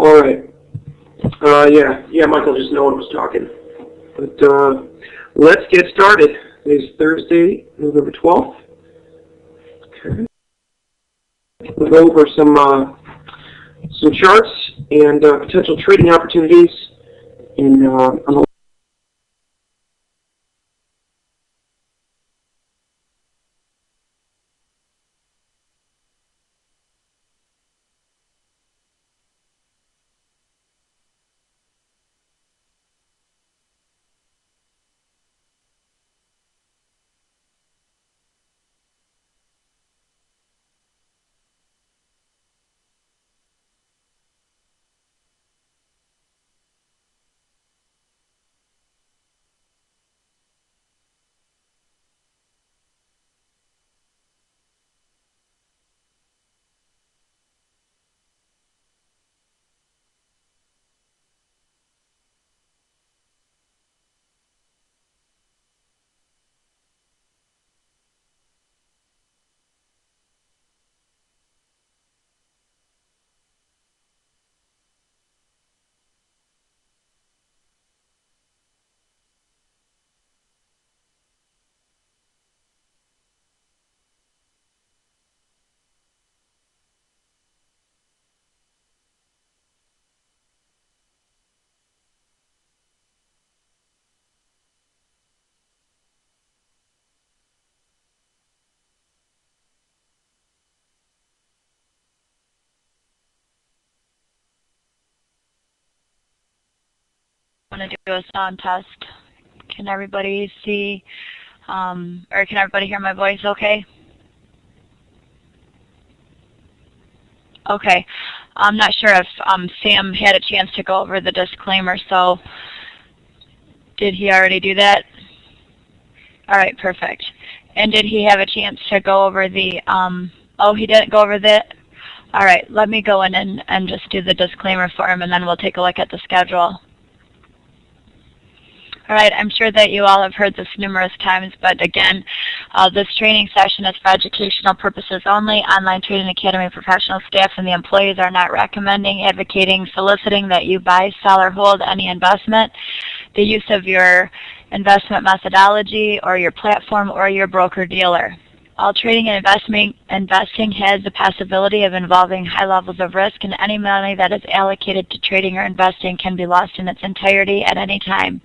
All right. Yeah, Michael just no one was talking. But let's get started. Today's Thursday, November 12th. Okay. We'll go over some charts and potential trading opportunities on the I'm going to do a sound test. Can everybody see, or can everybody hear my voice okay? Okay. I'm not sure if Sam had a chance to go over the disclaimer, so did he already do that? All right, perfect. And did he have a chance to go over the, oh, he didn't go over that? All right, let me go in and just do the disclaimer for him, and then we'll take a look at the schedule. All right, I'm sure that you all have heard this numerous times, but again, this training session is for educational purposes only. Online Trading Academy professional staff and the employees are not recommending, advocating, soliciting that you buy, sell, or hold any investment. The use of your investment methodology or your platform or your broker-dealer. All trading and investing has the possibility of involving high levels of risk, and any money that is allocated to trading or investing can be lost in its entirety at any time.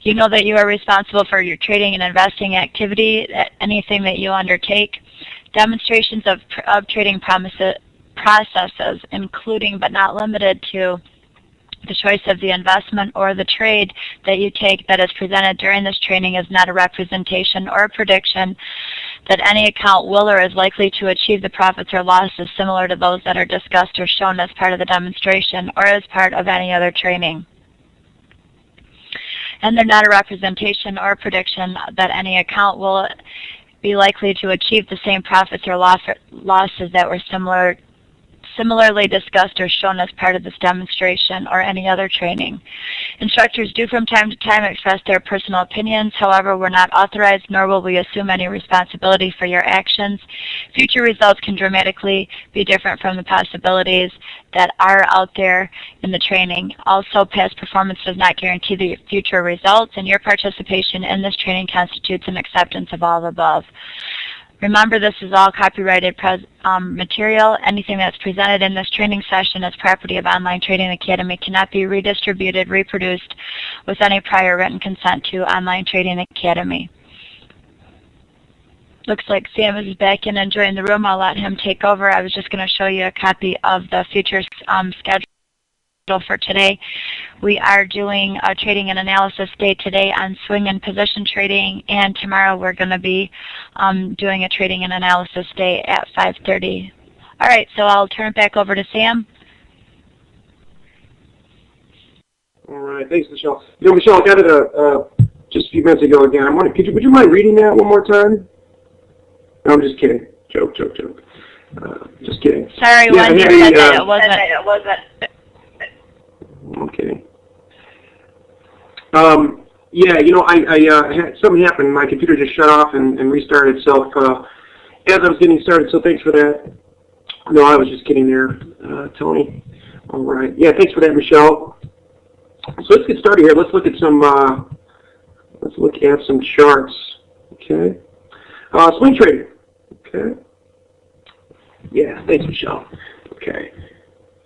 You know that you are responsible for your trading and investing activity, anything that you undertake. Demonstrations of trading processes, including but not limited to the choice of the investment or the trade that you take that is presented during this training, is not a representation or a prediction that any account will or is likely to achieve the profits or losses similar to those that are discussed or shown as part of the demonstration or as part of any other training. And they're not a representation or a prediction that any account will be likely to achieve the same profits or losses that were similarly discussed or shown as part of this demonstration or any other training. Instructors do from time to time express their personal opinions. However, we're not authorized, nor will we assume any responsibility for your actions. Future results can dramatically be different from the possibilities that are out there in the training. Also, past performance does not guarantee the future results, and your participation in this training constitutes an acceptance of all the above. Remember, this is all copyrighted material. Anything that's presented in this training session as property of Online Trading Academy cannot be redistributed, reproduced with any prior written consent to Online Trading Academy. Looks like Sam is back in and joining the room. I'll let him take over. I was just going to show you a copy of the futures schedule for today. We are doing a trading and analysis day today on swing and position trading, and tomorrow we're going to be doing a trading and analysis day at 5:30. All right, so I'll turn it back over to Sam. All right, thanks, Michelle. You know, Michelle, I got it just a few minutes ago again. I'm wondering, would you mind reading that one more time? No, I'm just kidding. Joke. Just kidding. Sorry, yeah, when you said that it wasn't. I'm kidding. Yeah, you know, I had something happen. My computer just shut off and restarted itself as I was getting started, so thanks for that. No, I was just kidding there, Tony. All right. Yeah, thanks for that, Michelle. So let's get started here. Let's look at some charts. Okay. Swing trading. Okay. Yeah, thanks, Michelle. Okay.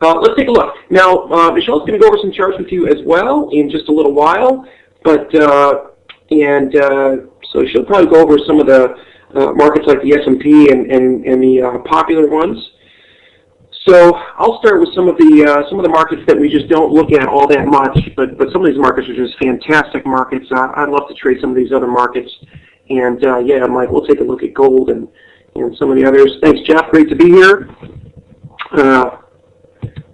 Let's take a look. Now, Michelle's going to go over some charts with you as well in just a little while, but so she'll probably go over some of the markets like the S&P and the popular ones. So I'll start with some of the markets that we just don't look at all that much, but some of these markets are just fantastic markets. I'd love to trade some of these other markets, and yeah, Mike, we'll take a look at gold and some of the others. Thanks, Jeff. Great to be here.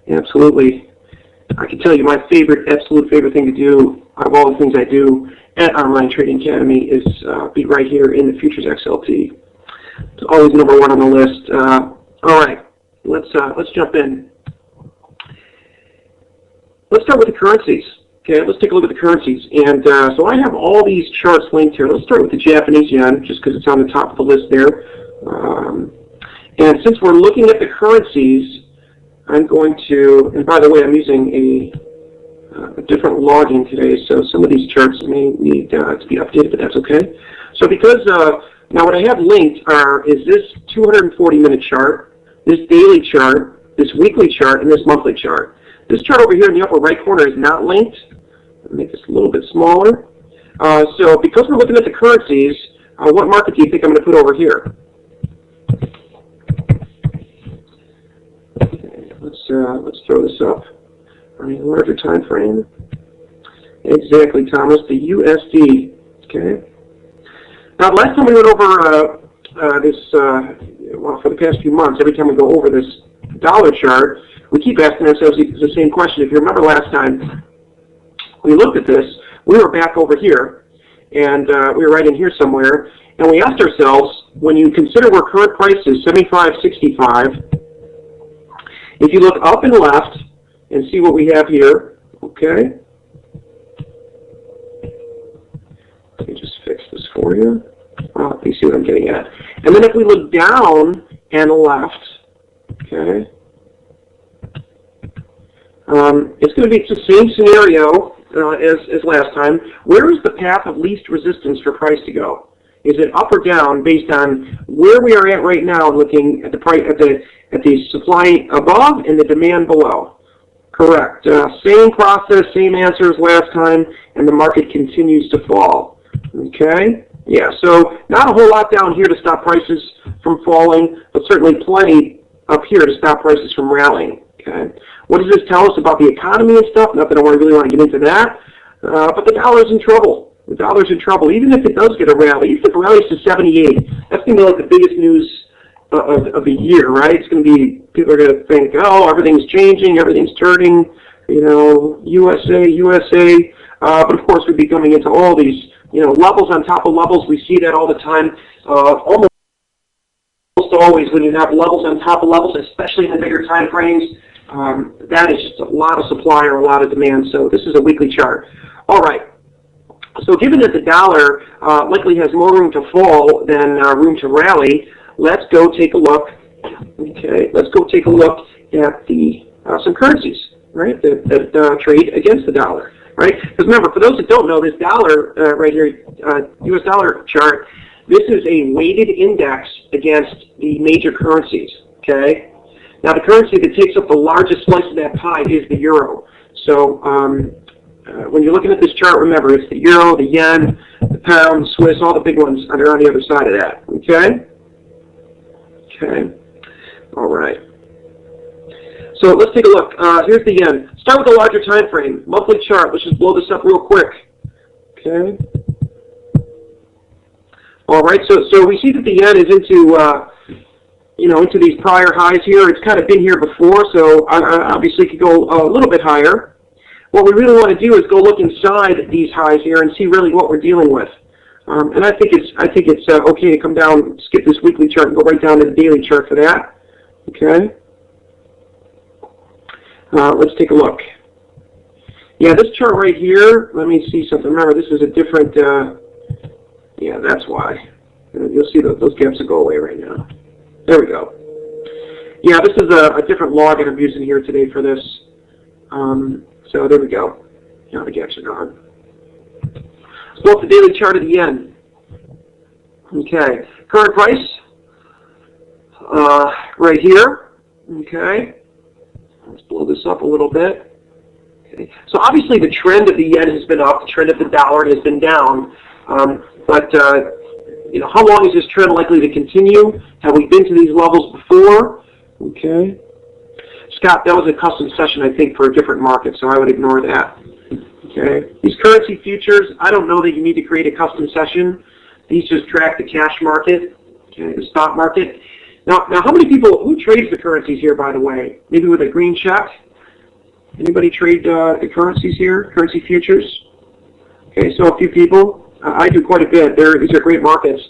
Absolutely. I can tell you my absolute favorite thing to do out of all the things I do at Online Trading Academy is be right here in the Futures XLT. It's always #1 on the list. All right, let's jump in. Let's start with the currencies. Okay, let's take a look at the currencies. And so I have all these charts linked here. Let's start with the Japanese yen, just because it's on the top of the list there. And since we're looking at the currencies, I'm going to, and by the way, I'm using a different login today, so some of these charts may need to be updated, but that's okay. So because, now what I have linked is this 240-minute chart, this daily chart, this weekly chart, and this monthly chart. This chart over here in the upper right corner is not linked. I'll make this a little bit smaller. So because we're looking at the currencies, what market do you think I'm going to put over here? Let's throw this up on a larger time frame. Exactly, Thomas, the USD. Okay. Now, last time we went over this, well, for the past few months, every time we go over this dollar chart, we keep asking ourselves the same question. If you remember last time we looked at this, we were back over here, and we were right in here somewhere, and we asked ourselves, when you consider where current price is, 75.65, if you look up and left and see what we have here, okay? Let me just fix this for you. You see what I'm getting at. And then if we look down and left, okay, it's going to be the same scenario as last time. Where is the path of least resistance for price to go? Is it up or down based on where we are at right now, looking at the price at the supply above and the demand below? Correct. Same process, same answer as last time, and the market continues to fall. Okay. Yeah. So not a whole lot down here to stop prices from falling, but certainly plenty up here to stop prices from rallying. Okay. What does this tell us about the economy and stuff? Not that I really want to get into that, but the dollar's in trouble. The dollar's in trouble. Even if it does get a rally, even if it rallies to 78, that's going to be like the biggest news of the year, right? It's going to be, people are going to think, oh, everything's changing, everything's turning, you know, USA. But of course, we'd be coming into all these, you know, levels on top of levels. We see that all the time. Almost always when you have levels on top of levels, especially in the bigger time frames, that is just a lot of supply or a lot of demand. So this is a weekly chart. All right. So given that the dollar likely has more room to fall than room to rally, let's go take a look. Okay, let's go take a look at the some currencies, right, that trade against the dollar, right? Because remember, for those that don't know, this dollar right here, U.S. dollar chart, this is a weighted index against the major currencies. Okay. Now the currency that takes up the largest slice of that pie is the euro. So when you're looking at this chart, remember, it's the euro, the yen, the pound, the Swiss, all the big ones are on the other side of that. Okay? Okay. All right. So let's take a look. Here's the yen. Start with the larger time frame. Monthly chart. Let's just blow this up real quick. Okay? All right. So we see that the yen is into, you know, into these prior highs here. It's kind of been here before, so obviously it could go a little bit higher. What we really want to do is go look inside these highs here and see really what we're dealing with. And I think it's okay to come down, skip this weekly chart, and go right down to the daily chart for that. Okay. Let's take a look. Yeah, this chart right here. Let me see something. Remember, this is a different. Yeah, that's why. You'll see those gaps will go away right now. There we go. Yeah, this is a different log I'm using here today for this. So there we go. Now the gaps are gone. Let's pull up the daily chart of the yen. Okay, current price right here. Okay, let's blow this up a little bit. Okay. So obviously the trend of the yen has been up, the trend of the dollar has been down, but you know, how long is this trend likely to continue? Have we been to these levels before? Okay. Scott, that was a custom session, I think, for a different market, so I would ignore that. Okay. These currency futures, I don't know that you need to create a custom session. These just track the cash market, okay, the stock market. Now, how many people, who trades the currencies here, by the way? Maybe with a green check? Anybody trade the currencies here, currency futures? Okay, so a few people. I do quite a bit. These are great markets.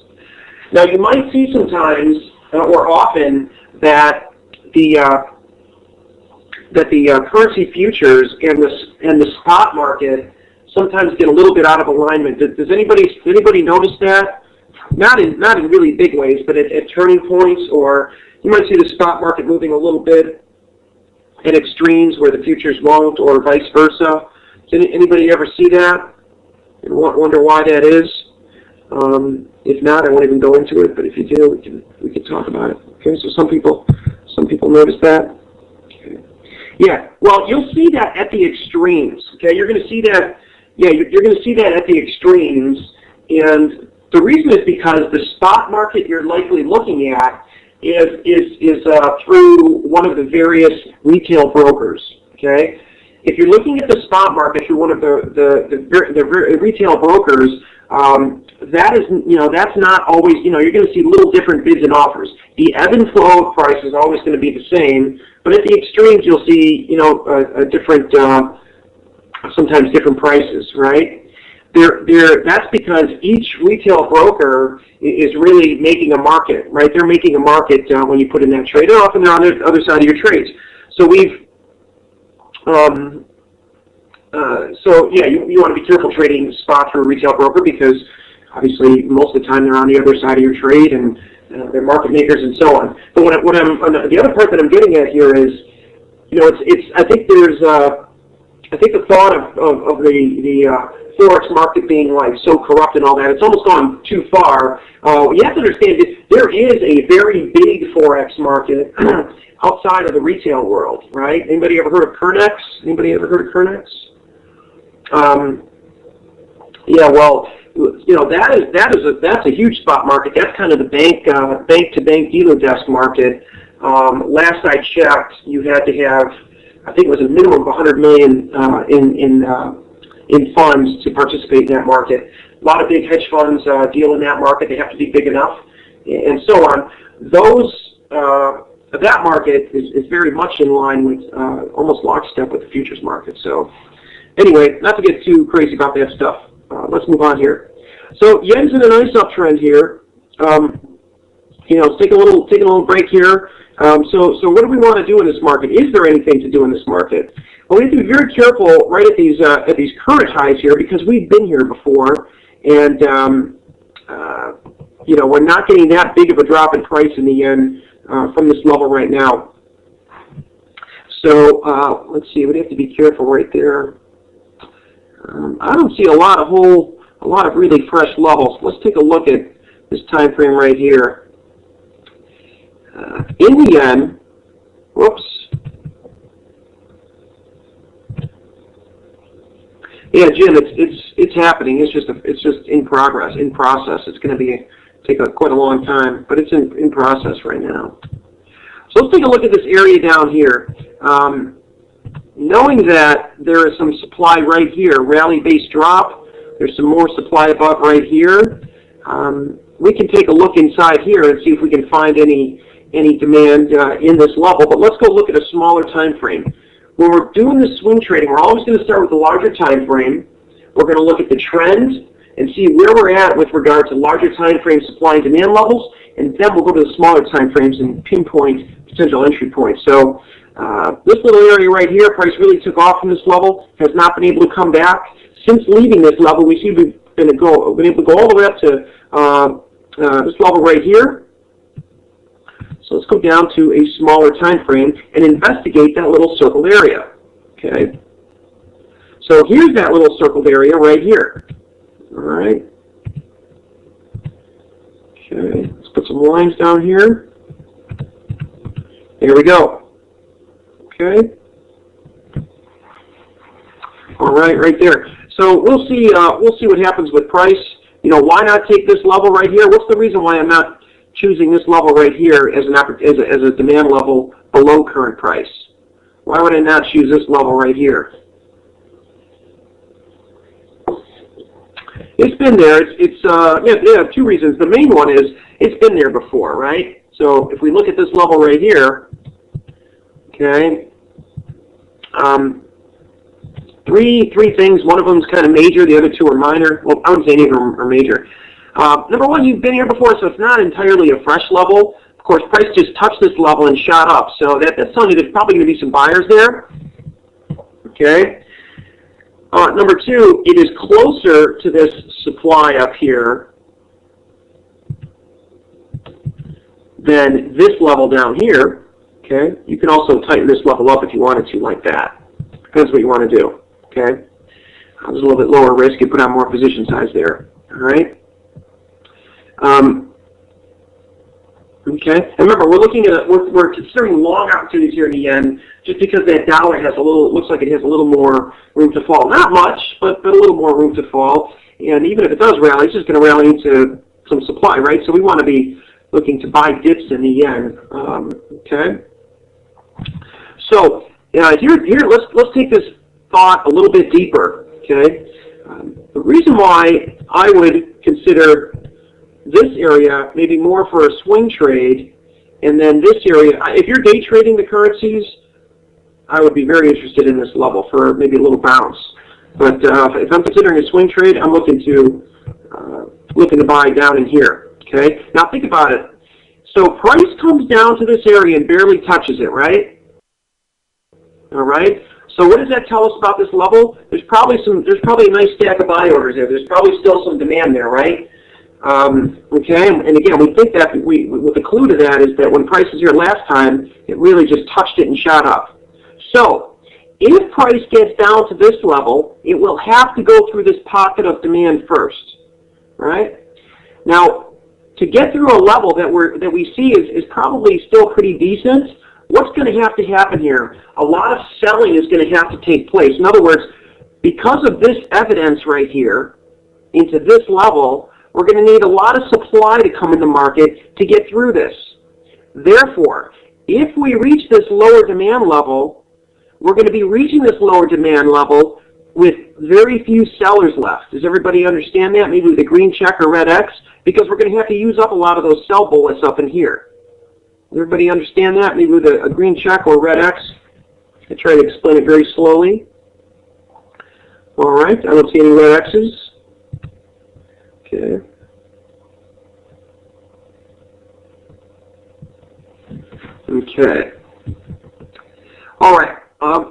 Now, you might see sometimes, or often, that the currency futures and the spot market sometimes get a little bit out of alignment. Does anybody notice that? Not in really big ways, but at turning points, or you might see the spot market moving a little bit at extremes where the futures won't, or vice versa. Does anybody ever see that and wonder why that is? If not, I won't even go into it. But if you do, we can talk about it. Okay, so some people notice that. Yeah, well, you'll see that at the extremes. Okay, you're going to see that. Yeah, you're going to see that at the extremes, and the reason is because the spot market you're likely looking at is through one of the various retail brokers. Okay, if you're looking at the spot market through one of the retail brokers, that is, you know, that's not always, you know, you're going to see little different bids and offers. The ebb and flow of price is always going to be the same, but at the extremes you'll see, you know, a different, sometimes different prices, right? That's because each retail broker is really making a market, right? They're making a market when you put in that trade, and often they're on the other side of your trades. So we've, so yeah, you want to be careful trading spot through a retail broker because obviously most of the time they're on the other side of your trade and they're market makers and so on. But the other part that I'm getting at here is, you know, I think there's I think the thought of the Forex market being like so corrupt and all that, it's almost gone too far. You have to understand that there is a very big Forex market outside of the retail world, right? Anybody ever heard of Kernex? Anybody ever heard of Kernex? Yeah, well, you know, that's a huge spot market. That's kind of the bank-to-bank dealer desk market. Last I checked, you had to have, I think it was a minimum of 100 million in funds to participate in that market. A lot of big hedge funds deal in that market. They have to be big enough, and so on. That market is very much in line with almost lockstep with the futures market. So anyway, not to get too crazy about that stuff. Let's move on here. So yen's in a nice uptrend here. You know, taking a little break here. So what do we want to do in this market? Is there anything to do in this market? Well, we have to be very careful right at these current highs here because we've been here before, and you know, we're not getting that big of a drop in price in the yen from this level right now. So let's see. We'd have to be careful right there. I don't see a lot of really fresh levels. Let's take a look at this time frame right here. In the yen, whoops. Yeah, Jim, it's happening. It's just in progress, in process. It's going to take quite a long time, but it's in process right now. So let's take a look at this area down here. Knowing that there is some supply right here, rally-based drop. There's some more supply above right here. We can take a look inside here and see if we can find any demand in this level. But let's go look at a smaller time frame. When we're doing this swing trading, we're always going to start with a larger time frame. We're going to look at the trend and see where we're at with regard to larger time frame supply and demand levels, and then we'll go to the smaller time frames and pinpoint potential entry points. So this little area right here, price really took off from this level, has not been able to come back. Since leaving this level, we see we've been able to go all the way up to this level right here. So let's go down to a smaller time frame and investigate that little circled area. Okay. So here's that little circled area right here. All right. Okay. Let's put some lines down here. There we go. Okay. All right, right there. So we'll see what happens with price. You know, why not take this level right here? What's the reason why I'm not choosing this level right here as a demand level below current price? Why would I not choose this level right here? It's been there. Yeah, two reasons. The main one is it's been there before, right? So if we look at this level right here, okay, three things. One of them is kind of major. The other two are minor. Well, I wouldn't say any of them are major. Number one, you've been here before, so it's not entirely a fresh level. Of course, price just touched this level and shot up. So that's telling you there's probably going to be some buyers there. Okay. Number two, it is closer to this supply up here than this level down here. Okay. You can also tighten this level up if you wanted to, like that. Depends what you want to do. Okay. There's a little bit lower risk. You put on more position size there. All right. Okay. And remember, we're considering long opportunities here in the yen, just because that dollar has a little, looks like it has a little more room to fall. Not much, but a little more room to fall. And even if it does rally, it's just going to rally into some supply, right? So we want to be looking to buy dips in the yen. Okay. So here, let's take this thought a little bit deeper. Okay. The reason why I would consider this area maybe more for a swing trade, and then this area, if you're day trading the currencies, I would be very interested in this level for maybe a little bounce. But if I'm considering a swing trade, I'm looking to buy down in here. Okay. Now think about it. So price comes down to this area and barely touches it, right? All right. So what does that tell us about this level? There's probably a nice stack of buy orders there. There's probably still some demand there, right? Okay, and again, we think that with the clue to that is that when price was here last time, it really just touched it and shot up. So if price gets down to this level, it will have to go through this pocket of demand first, right? Now, to get through a level that we see is probably still pretty decent, what's going to happen here? A lot of selling is going to have to take place. In other words, because of this evidence right here into this level, we're going to need a lot of supply to come in the market to get through this. Therefore, if we reach this lower demand level, we're going to be reaching this lower demand level with very few sellers left. Does everybody understand that? Maybe with a green check or red X? Because we're going to have to use up a lot of those sell bullets up in here. Does everybody understand that? Maybe with a green check or red X? I try to explain it very slowly. All right, I don't see any red X's. Okay. Okay. All right.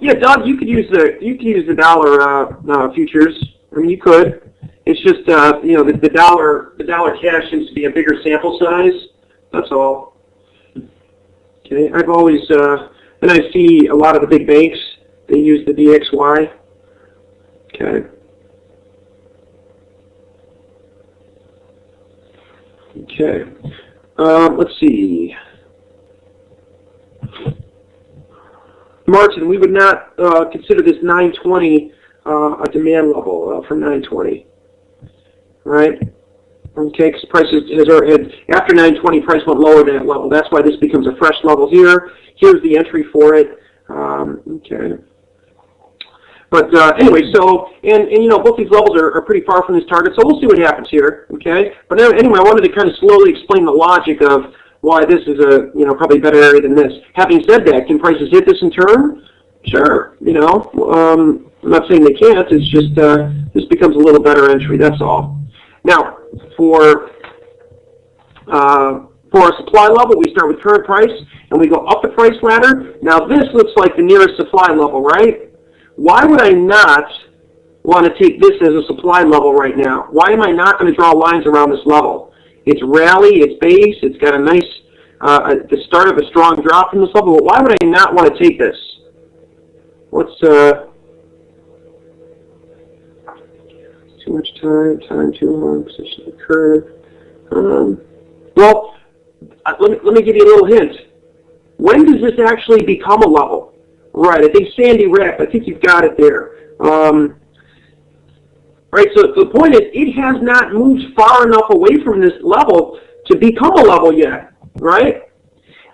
Yeah, Doug, you could use the dollar futures. I mean, you could. It's just the dollar cash seems to be a bigger sample size. That's all. Okay. I've always and I see a lot of the big banks, they use the DXY. Okay. Okay. Let's see. Martin, we would not consider this 920 a demand level from 920, right? Okay, because after 920, price went lower than that level. That's why this becomes a fresh level here. Here's the entry for it. Okay. But anyway, so, and both these levels are pretty far from this target, so we'll see what happens here, okay? But anyway, I wanted to kind of slowly explain the logic of why this is a, probably a better area than this. Having said that, can prices hit this in turn? Sure, I'm not saying they can't, it's just this becomes a little better entry, that's all. Now, for a supply level, we start with current price, and we go up the price ladder. Now, this looks like the nearest supply level, right? Why would I not want to take this as a supply level right now? Why am I not going to draw lines around this level? It's rally, it's base, it's got a nice, the start of a strong drop from this level, but why would I not want to take this? What's too much time too long, position of the curve. Well, let me give you a little hint. When does this actually become a level? Right, I think Sandy Rep, I think you've got it there. Right, so the point is, it has not moved far enough away from this level to become a level yet, right?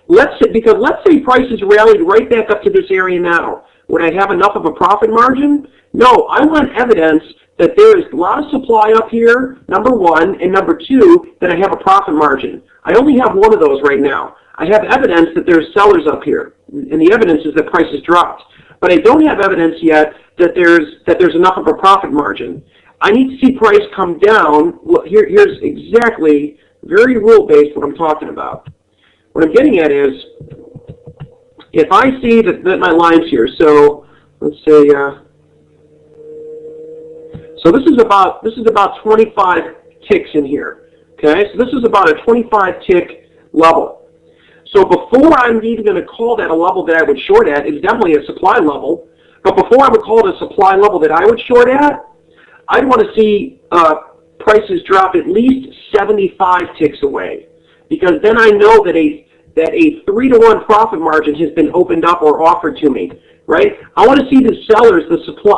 Because let's say prices rallied right back up to this area now. Would I have enough of a profit margin? No, I want evidence that there is a lot of supply up here, number one, and number two, that I have a profit margin. I only have one of those right now. I have evidence that there's sellers up here, and the evidence is that prices dropped. But I don't have evidence yet that there's enough of a profit margin. I need to see price come down. Well, here's exactly, very rule-based, what I'm talking about. What I'm getting at is, if I see that my line's here, so let's say, so this is about 25 ticks in here. Okay, so this is about a 25 tick level. So before I'm even going to call that a level that I would short at, it's definitely a supply level. But before I would call it a supply level that I would short at, I'd want to see prices drop at least 75 ticks away, because then I know that a 3-to-1 profit margin has been opened up or offered to me, right? I want to see the sellers,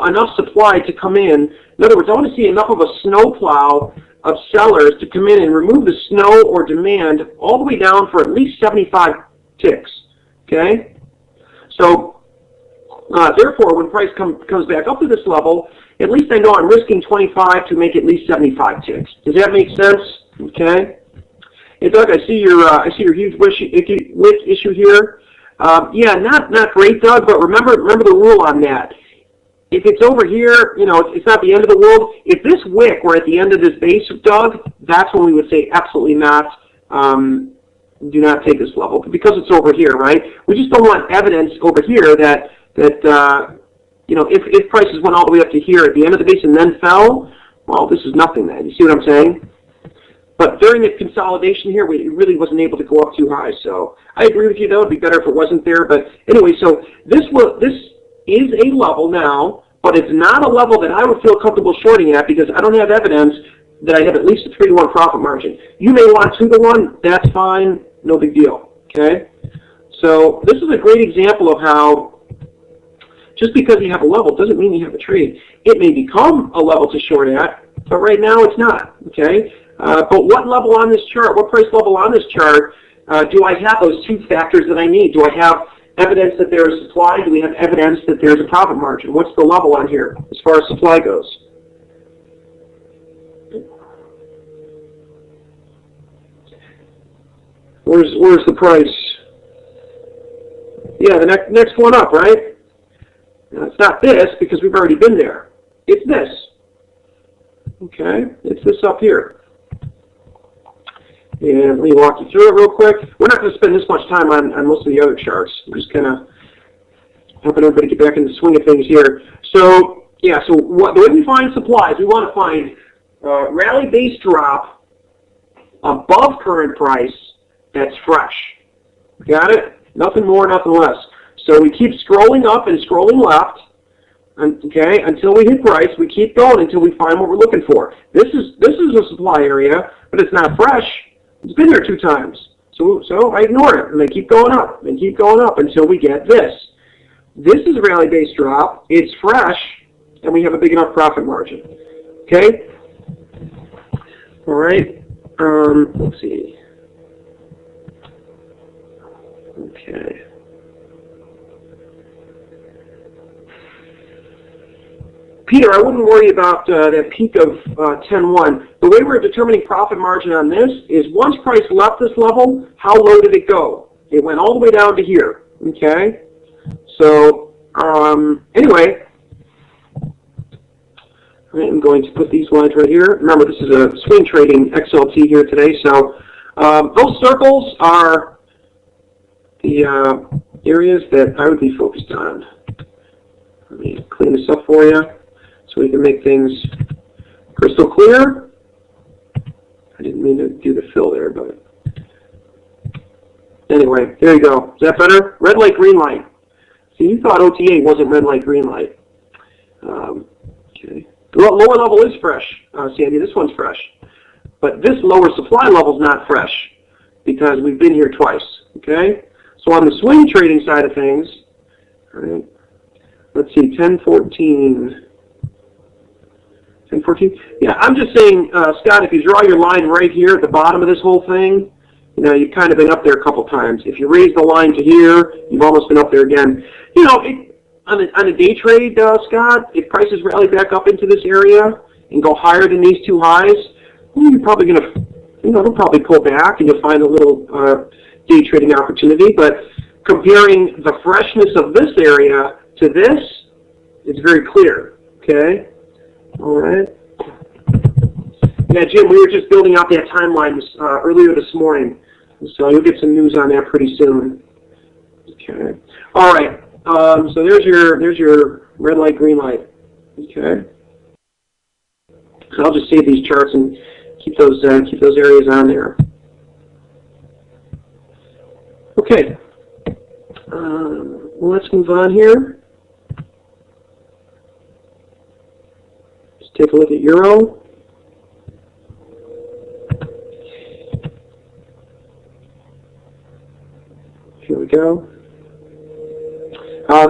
enough supply to come in. In other words, I want to see enough of a snowplow of sellers to come in and remove the snow or demand all the way down for at least 75 ticks, okay? So, therefore, when price comes back up to this level, at least I know I'm risking 25 to make at least 75 ticks. Does that make sense? Okay. Hey Doug, I see your huge wick issue here. Yeah, not great, Doug. But remember the rule on that. If it's over here, you know, it's not the end of the world. If this wick were at the end of this base, Doug, that's when we would say absolutely not. Do not take this level because it's over here, right? We just don't want evidence over here that you know, if prices went all the way up to here at the end of the base and then fell, well, this is nothing then. You see what I'm saying? But during the consolidation here, it really wasn't able to go up too high. So I agree with you, though. It'd be better if it wasn't there. But anyway, so this is a level now, but it's not a level that I would feel comfortable shorting at because I don't have evidence that I have at least a 3-to-1 profit margin. You may want 2-to-1. That's fine. No big deal. Okay? So this is a great example of how just because you have a level doesn't mean you have a trade. It may become a level to short at, but right now it's not. Okay? But what level on this chart, what price level on this chart, do I have those two factors that I need? Do I have evidence that there is supply? Do we have evidence that there's a profit margin? What's the level on here as far as supply goes? Where's the price? Yeah, the next one up, right? Now, it's not this because we've already been there. It's this. Okay, it's this up here. And let me walk you through it real quick. We're not going to spend this much time on most of the other charts. I'm just kind of helping everybody get back in the swing of things here. So, yeah, so the way we find supplies, we want to find rally-based drop above current price that's fresh. Got it? Nothing more, nothing less. So we keep scrolling up and scrolling left, okay, until we hit price. We keep going until we find what we're looking for. This is a supply area, but it's not fresh. It's been there 2 times. So I ignore it, and I keep going up and keep going up until we get this. This is a rally-based drop. It's fresh, and we have a big enough profit margin. Okay? All right. Let's see. Okay. Peter, I wouldn't worry about that peak of 10.1. The way we're determining profit margin on this is once price left this level, how low did it go? It went all the way down to here. Okay? So, anyway, I'm going to put these lines right here. Remember, this is a swing trading XLT here today. So, those circles are the areas that I would be focused on. Let me clean this up for you so we can make things crystal clear. I didn't mean to do the fill there, but anyway, there you go. Is that better? Red light, green light. See, you thought OTA wasn't red light, green light. Okay. Well, lower level is fresh, Sandy. This one's fresh. But this lower supply level is not fresh because we've been here twice. Okay? So on the swing trading side of things, all right, let's see, 1014. 1014? Yeah, I'm just saying, Scott, if you draw your line right here at the bottom of this whole thing, you know, you've kind of been up there a couple times. If you raise the line to here, you've almost been up there again. You know, on a day trade, Scott, if prices rally back up into this area and go higher than these two highs, well, you're probably going to, you know, they'll probably pull back and you'll find a little day trading opportunity. But comparing the freshness of this area to this, it's very clear. Okay? All right. Yeah, Jim, we were just building out that timeline earlier this morning, so you'll get some news on that pretty soon. Okay. All right. So there's your red light, green light. Okay. So I'll just save these charts and keep those areas on there. Okay. Well, let's move on here. Let's take a look at Euro. Here we go.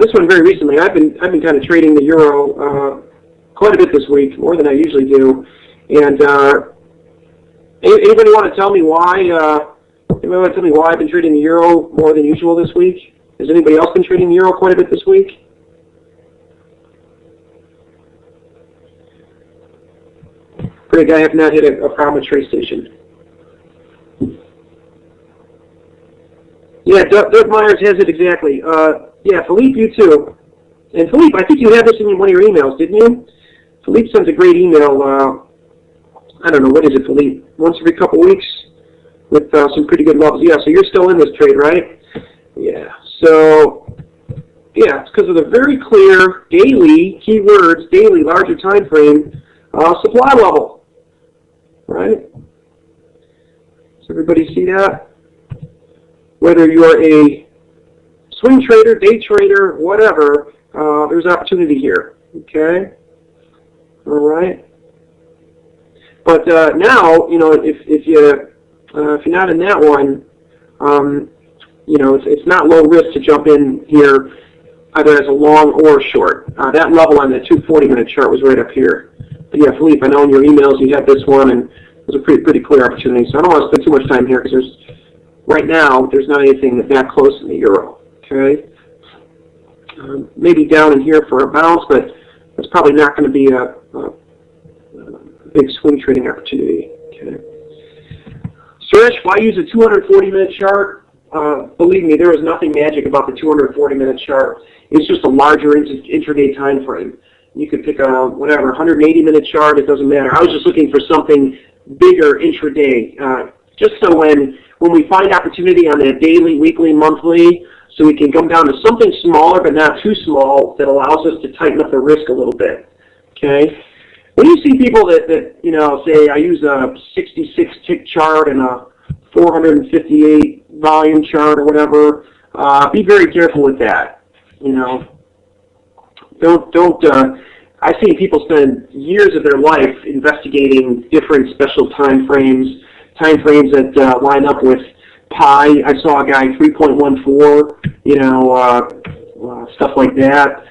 This one very recently. I've been kind of trading the Euro quite a bit this week, more than I usually do. And anybody want to tell me why? Anybody want to tell me why I've been trading the Euro more than usual this week? Has anybody else been trading the Euro quite a bit this week? Greg, I have not hit a problem trade station. Yeah, Doug Myers has it exactly. Yeah, Philippe, you too. And Philippe, I think you had this in one of your emails, didn't you? Philippe sends a great email. I don't know, what is it, Philippe? Once every couple weeks with some pretty good levels. Yeah, so you're still in this trade, right? Yeah. So, yeah, it's because of the very clear daily, keywords, daily, larger time frame, supply level, right? Does everybody see that? Whether you are a swing trader, day trader, whatever, there's opportunity here. Okay? All right? But now, you know, if you're not in that one, you know, it's not low risk to jump in here either as a long or short. That level on the 240-minute chart was right up here. But yeah, Philippe, I know in your emails you had this one, and it was a pretty clear opportunity. So I don't want to spend too much time here because right now there's not anything that close in the Euro. Okay, maybe down in here for a bounce, but it's probably not going to be a big swing trading opportunity. Okay. Suresh, why use a 240-minute chart? Believe me, there is nothing magic about the 240-minute chart. It's just a larger intraday time frame. You could pick a whatever 180-minute chart. It doesn't matter. I was just looking for something bigger intraday, just so when we find opportunity on that daily, weekly, monthly, so we can come down to something smaller but not too small that allows us to tighten up the risk a little bit. Okay. When you see people that you know, say I use a 66 tick chart and a 458 volume chart or whatever, be very careful with that. You know, don't. I've seen people spend years of their life investigating different special time frames that line up with pi. I saw a guy 3.14. You know, stuff like that.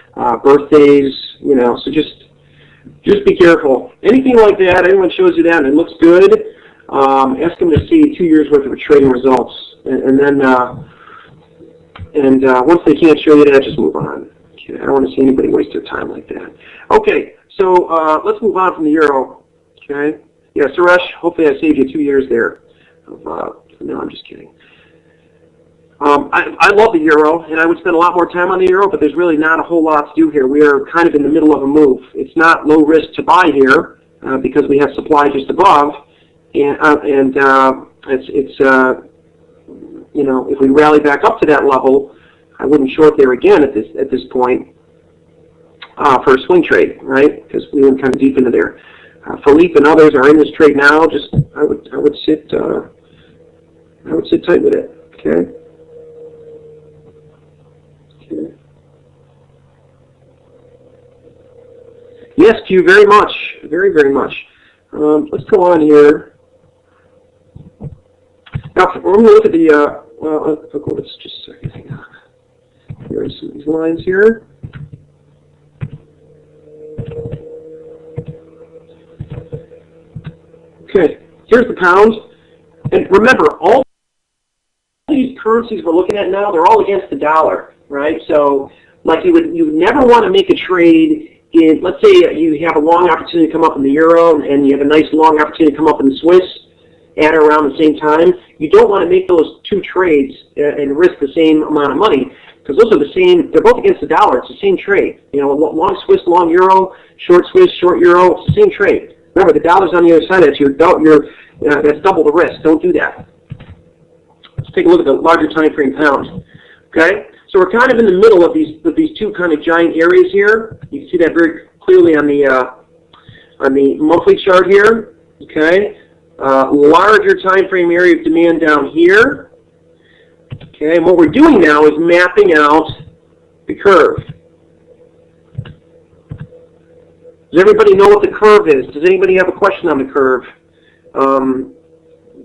Birthdays. You know, so just be careful. Anything like that, anyone shows you that and it looks good, ask them to see 2 years worth of trading results, and then once they can't show you that, just move on. Okay, I don't want to see anybody waste their time like that. Okay, so let's move on from the Euro. Okay, yeah, Suresh, hopefully I saved you 2 years there. No, I'm just kidding. I love the Euro, and I would spend a lot more time on the Euro, but there's really not a whole lot to do here. We are kind of in the middle of a move. It's not low risk to buy here because we have supply just above, and it's you know, if we rally back up to that level, I wouldn't short there again at this point for a swing trade, right? Because we went kind of deep into there. Philippe and others are in this trade now. Just I would sit tight with it. Okay. Yes, Q, very much. Very, very much. Let's go on here. Now, we're going to look at the, let's just a second. Hang on. Here are some of these lines here. Okay, here's the pound. And remember, all these currencies we're looking at now, they're all against the dollar, right? So, like you would never want to make a trade in, let's say you have a long opportunity to come up in the euro and you have a nice long opportunity to come up in the Swiss at or around the same time. You don't want to make those two trades and risk the same amount of money because those are the same, they're both against the dollar. It's the same trade. You know, long Swiss, long euro, short Swiss, short euro, it's the same trade. Remember, the dollar's on the other side. That's that's double the risk. Don't do that. Let's take a look at the larger time frame pound. Okay, so we're kind of in the middle of these two kind of giant areas here. You can see that very clearly on the monthly chart here. Okay, larger time frame area of demand down here. Okay, and what we're doing now is mapping out the curve. Does everybody know what the curve is? Does anybody have a question on the curve?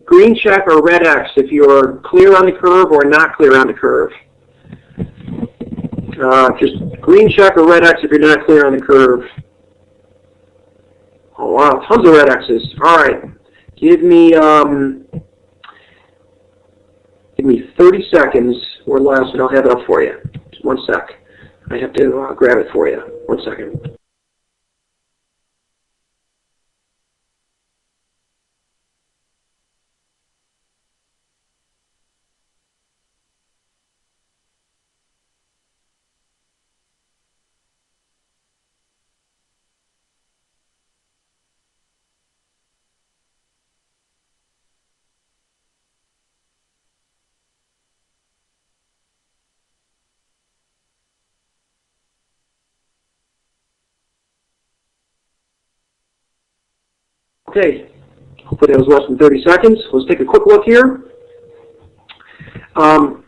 Green check or red X if you're clear on the curve or not clear on the curve. Just green check or red X if you're not clear on the curve. Oh wow, tons of red X's. All right, give me 30 seconds or less, and I'll have it up for you. Just one sec. I have to grab it for you. 1 second. Okay, hopefully that was less than 30 seconds. Let's take a quick look here.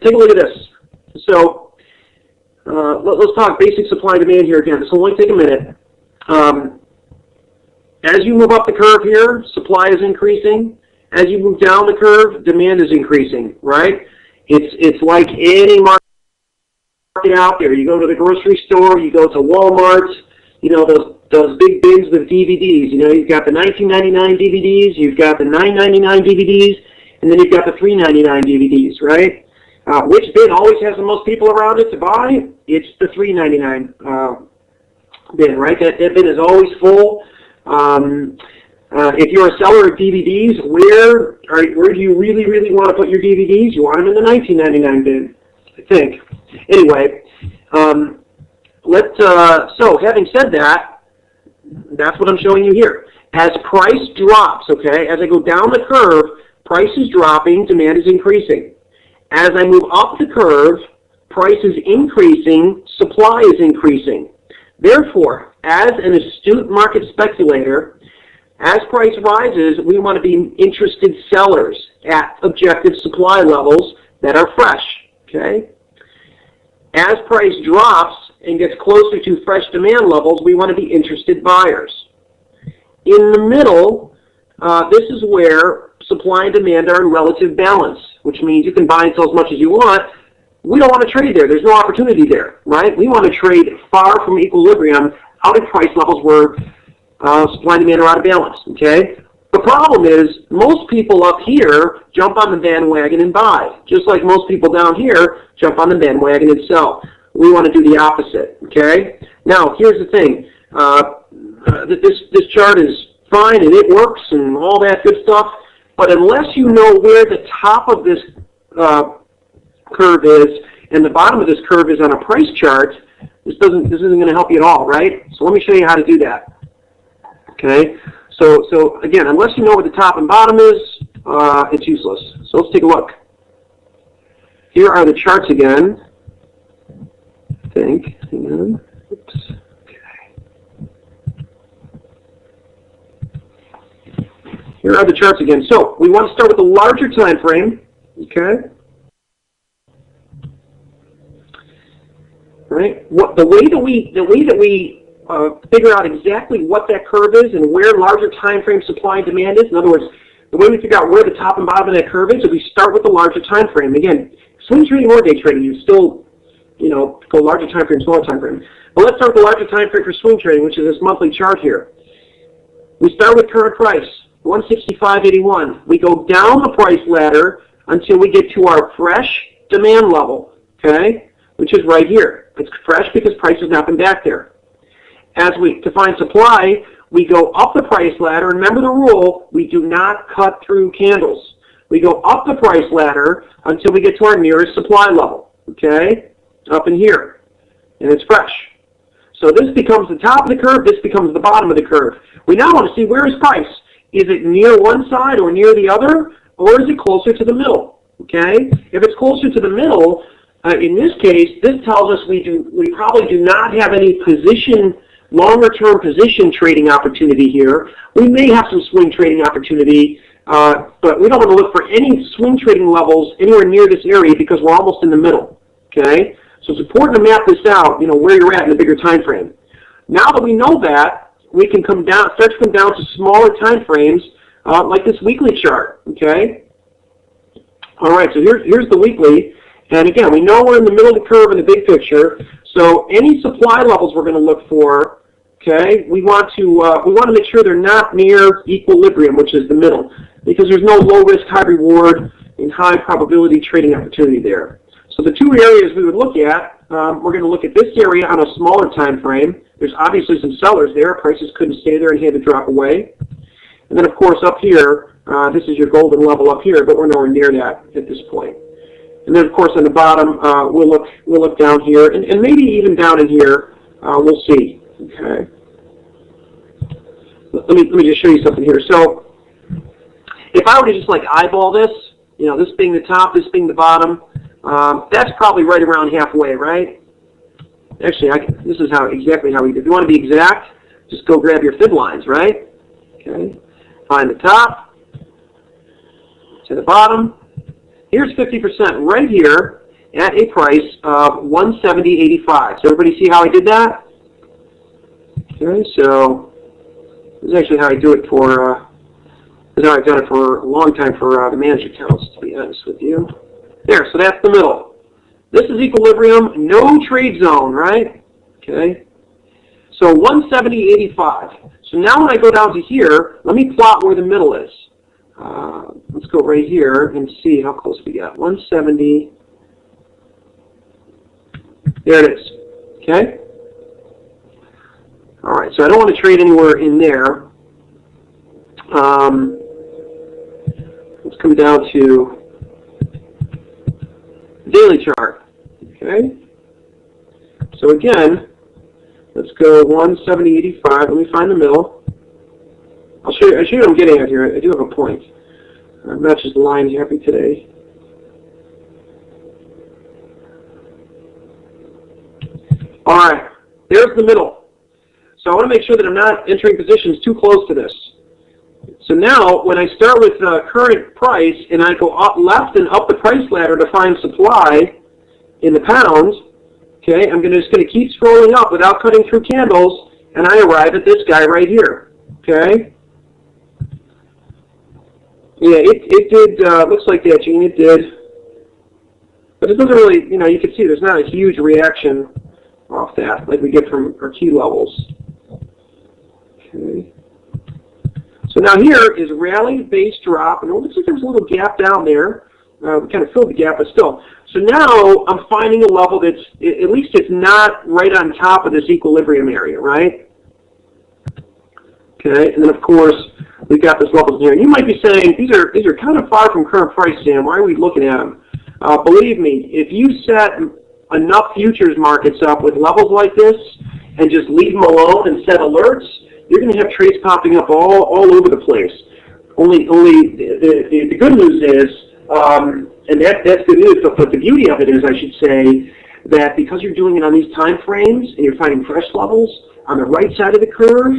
Take a look at this. So let's talk basic supply and demand here again. This will only take a minute. As you move up the curve here, supply is increasing. As you move down the curve, demand is increasing, right? It's like any market out there. You go to the grocery store, you go to Walmart, you know, those big bins with DVDs. You know, you've got the $19.99 DVDs, you've got the $9.99 DVDs, and then you've got the $3.99 DVDs, right? Which bin always has the most people around it to buy? It's the $3.99 bin, right? That bin is always full. If you're a seller of DVDs, where do you really, really want to put your DVDs? You want them in the $19.99 bin, I think. Anyway, so having said that, that's what I'm showing you here. As price drops, okay, as I go down the curve, price is dropping, demand is increasing. As I move up the curve, price is increasing, supply is increasing. Therefore, as an astute market speculator, as price rises, we want to be interested sellers at objective supply levels that are fresh, okay? As price drops and gets closer to fresh demand levels, we want to be interested buyers. In the middle, this is where supply and demand are in relative balance, which means you can buy and sell as much as you want. We don't want to trade there. There's no opportunity there, right? We want to trade far from equilibrium out at price levels where supply and demand are out of balance, okay? The problem is most people up here jump on the bandwagon and buy, just like most people down here jump on the bandwagon and sell. We want to do the opposite, okay? Now, here's the thing. This chart is fine and it works and all that good stuff, but unless you know where the top of this curve is and the bottom of this curve is on a price chart, this isn't going to help you at all, right? So let me show you how to do that. Okay, so again, unless you know where the top and bottom is, it's useless. So let's take a look. Here are the charts again. I think. Hang on. Oops. Okay. Here are the charts again. So we want to start with the larger time frame. Okay. Right. The way that we figure out exactly what that curve is and where larger time frame supply and demand is. In other words, the way we figure out where the top and bottom of that curve is we start with the larger time frame. Again, swing trading or day trading, you still, go larger time frame, smaller time frame. But let's start with the larger time frame for swing trading, which is this monthly chart here. We start with current price, 165.81. We go down the price ladder until we get to our fresh demand level, okay, which is right here. It's fresh because price has not been back there. As we define supply, we go up the price ladder. Remember the rule, we do not cut through candles. We go up the price ladder until we get to our nearest supply level, okay, up in here, and it's fresh. So this becomes the top of the curve, this becomes the bottom of the curve. We now want to see where is price. Is it near one side or near the other, or is it closer to the middle, okay? If it's closer to the middle, in this case, this tells us we probably do not have any longer-term position trading opportunity here. We may have some swing trading opportunity, but we don't want to look for any swing trading levels anywhere near this area because we're almost in the middle, okay? So it's important to map this out, where you're at in the bigger time frame. Now that we know that, we can start to come down to smaller time frames, like this weekly chart, okay? All right, so here's the weekly. And again, we know we're in the middle of the curve in the big picture. So any supply levels we're going to look for, okay, we want to make sure they're not near equilibrium, which is the middle, because there's no low risk, high reward, and high probability trading opportunity there. So the two areas we would look at, we're going to look at this area on a smaller time frame. There's obviously some sellers there. Prices couldn't stay there and had to drop away. And then of course up here, this is your golden level up here, but we're nowhere near that at this point. And then of course on the bottom, we'll look down here, and maybe even down in here, we'll see. Okay. Let me just show you something here. So if I were to just like eyeball this, this being the top, this being the bottom, that's probably right around halfway, right? Actually, this is exactly how we do. If you want to be exact, just go grab your fib lines, right? Okay. Find the top to the bottom. Here's 50% right here at a price of 170.85. So everybody see how I did that? Okay, so this is actually how I do it for. This is how I've done it for a long time for the managed accounts, to be honest with you. There, so that's the middle. This is equilibrium, no trade zone, right? Okay. So 170.85. So now when I go down to here, let me plot where the middle is. Let's go right here and see how close we got. 170. There it is. Okay. All right. So I don't want to trade anywhere in there. Let's come down to the daily chart. Okay. So again, let's go 170.85. Let me find the middle. I'll show you what I'm getting at here. I do have a point. I'm not just line happy today. All right, there's the middle. So I want to make sure that I'm not entering positions too close to this. So now, when I start with current price and I go up left and up the price ladder to find supply in the pounds, okay, I'm just going to keep scrolling up without cutting through candles, and I arrive at this guy right here. Okay. Yeah, it did, looks like that, Gene, it did. But it doesn't really, you can see there's not a huge reaction off that like we get from our key levels. Okay. So now here is rally, base drop, and it looks like there's a little gap down there. We kind of filled the gap, but still. So now I'm finding a level that's, at least it's not right on top of this equilibrium area, right? Okay, and then of course, we've got this level here. And you might be saying, these are kind of far from current price, Sam. Why are we looking at them? Believe me, if you set enough futures markets up with levels like this and just leave them alone and set alerts, you're going to have trades popping up all over the place. Only the good news is, and that's good news, but the beauty of it is, I should say, that because you're doing it on these time frames and you're finding fresh levels on the right side of the curve,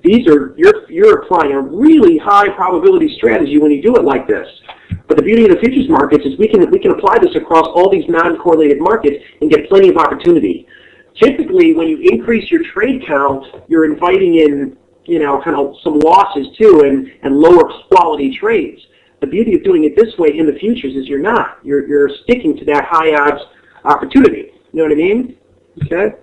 these are you're applying a really high probability strategy when you do it like this. But the beauty of the futures markets is we can apply this across all these non-correlated markets and get plenty of opportunity. typically when you increase your trade count, you're inviting in, you know, kind of some losses too, and lower quality trades. The beauty of doing it this way in the futures is you're not. You're sticking to that high odds opportunity. You know what I mean? Okay.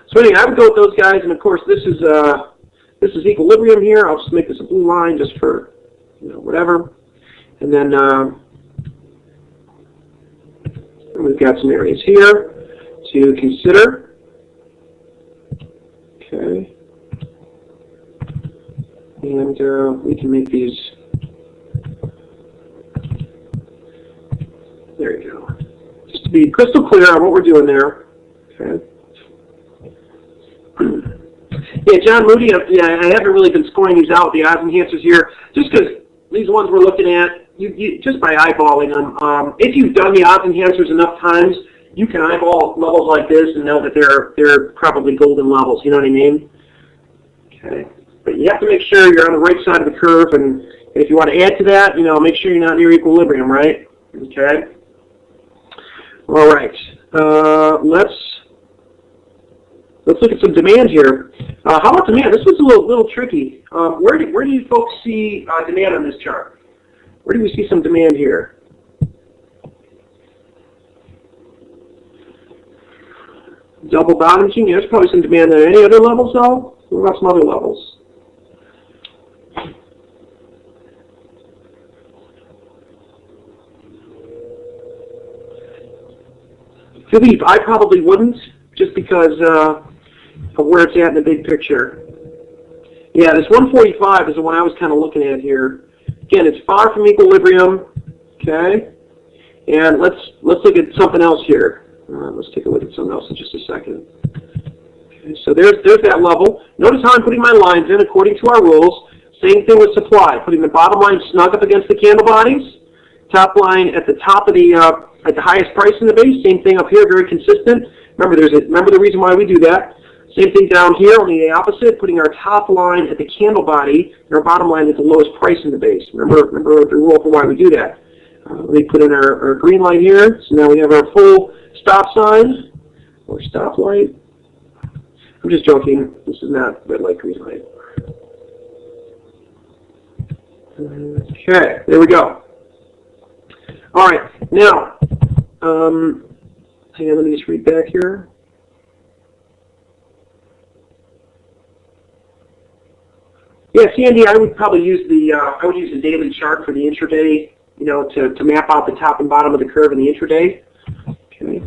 So anyway, I would go with those guys, and of course this is equilibrium here. I'll just make this a blue line just for, you know, whatever. And then we've got some areas here to consider. Okay. And we can make these. There you go. Just to be crystal clear on what we're doing there. Okay. Yeah, John Moody, yeah, I haven't really been scoring these out, the odds enhancers here, just because these ones we're looking at, you just by eyeballing them. If you've done the odds enhancers enough times, you can eyeball levels like this and know that they're probably golden levels, you know what I mean? Okay. But you have to make sure you're on the right side of the curve, and if you want to add to that, you know, make sure you're not near equilibrium, right? Okay. All right. Let's look at some demand here. How about demand? This was a little tricky. Where do you folks see demand on this chart? Where do we see some demand here? Double bottoming. Yeah, there's probably some demand at any other levels, though. What about some other levels? Philippe, I probably wouldn't, just because of where it's at in the big picture. Yeah, this 145 is the one I was kind of looking at here. Again, it's far from equilibrium. Okay, and let's look at something else here. Let's take a look at something else in just a second. Okay, so there's that level. Notice how I'm putting my lines in according to our rules. Same thing with supply, putting the bottom line snug up against the candle bodies. Top line at the top of the at the highest price in the base. Same thing up here, very consistent. Remember the reason why we do that. Same thing down here, only the opposite, putting our top line at the candle body and our bottom line at the lowest price in the base. Remember the rule for why we do that. Let me put in our green line here. So now we have our full stop sign or stop light. I'm just joking. This is not red light, green light. Okay, there we go. All right, now, hang on, let me just read back here. Yeah, Sandy, I would probably use the daily chart for the intraday, you know, to map out the top and bottom of the curve in the intraday. Okay.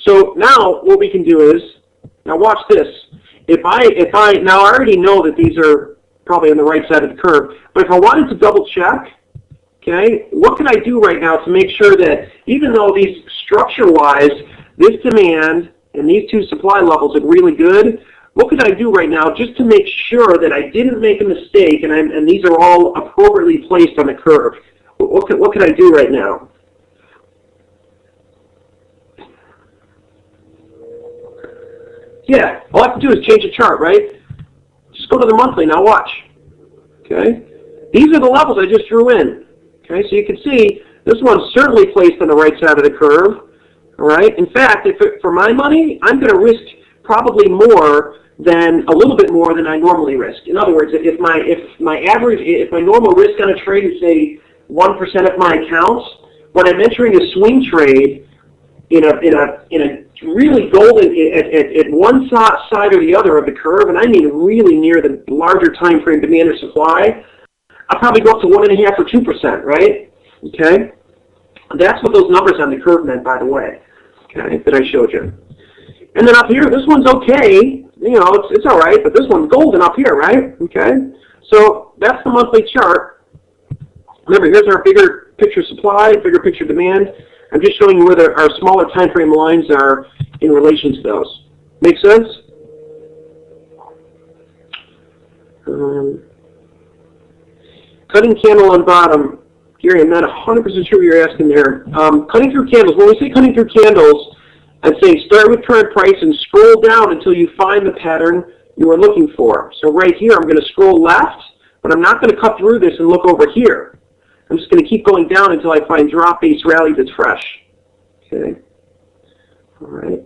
So now what we can do is, now watch this. Now I already know that these are probably on the right side of the curve, but if I wanted to double check, okay, what can I do right now to make sure that even though these structure-wise, this demand and these two supply levels are really good, what could I do right now just to make sure that I didn't make a mistake and these are all appropriately placed on the curve? What could I do right now? Yeah, all I have to do is change the chart, right? Just go to the monthly, now watch. Okay? These are the levels I just drew in. Okay, so you can see this one's certainly placed on the right side of the curve. All right. In fact, for my money, I'm going to risk probably more than a little bit more than I normally risk. In other words, if my normal risk on a trade is say 1% of my accounts, when I'm entering a swing trade in a really golden at one side or the other of the curve, and I mean really near the larger time frame demand or supply, I'll probably go up to 1.5 or 2%, right? Okay, that's what those numbers on the curve meant, by the way. Okay, that I showed you. And then up here, this one's okay. You know, it's all right, but this one's golden up here, right? Okay, so that's the monthly chart. Remember, here's our bigger picture supply, bigger picture demand. I'm just showing you where our smaller time frame lines are in relation to those. Make sense? Cutting candle on bottom. Gary, I'm not 100% sure what you're asking there. Cutting through candles. When we say cutting through candles, I'd say start with current price and scroll down until you find the pattern you are looking for. So right here, I'm going to scroll left, but I'm not going to cut through this and look over here. I'm just going to keep going down until I find drop-based rally that's fresh. Okay. All right.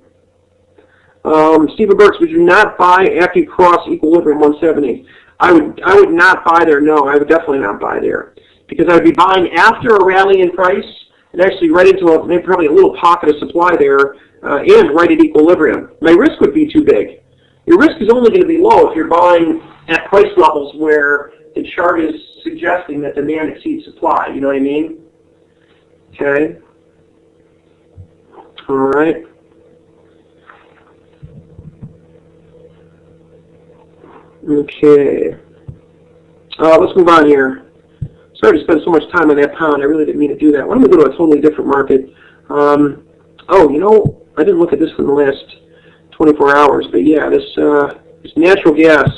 Stephen Burks, would you not buy after you cross equilibrium 170? I would not buy there. No, I would definitely not buy there, because I would be buying after a rally in price and actually right into maybe probably a little pocket of supply there, and right at equilibrium. My risk would be too big. Your risk is only going to be low if you're buying at price levels where the chart is suggesting that demand exceeds supply. You know what I mean? Okay. All right. Okay. Let's move on here. Sorry to spend so much time on that pound. I really didn't mean to do that. Why don't we go to a totally different market? Oh, you know, I didn't look at this in the last 24 hours, but yeah, this natural gas.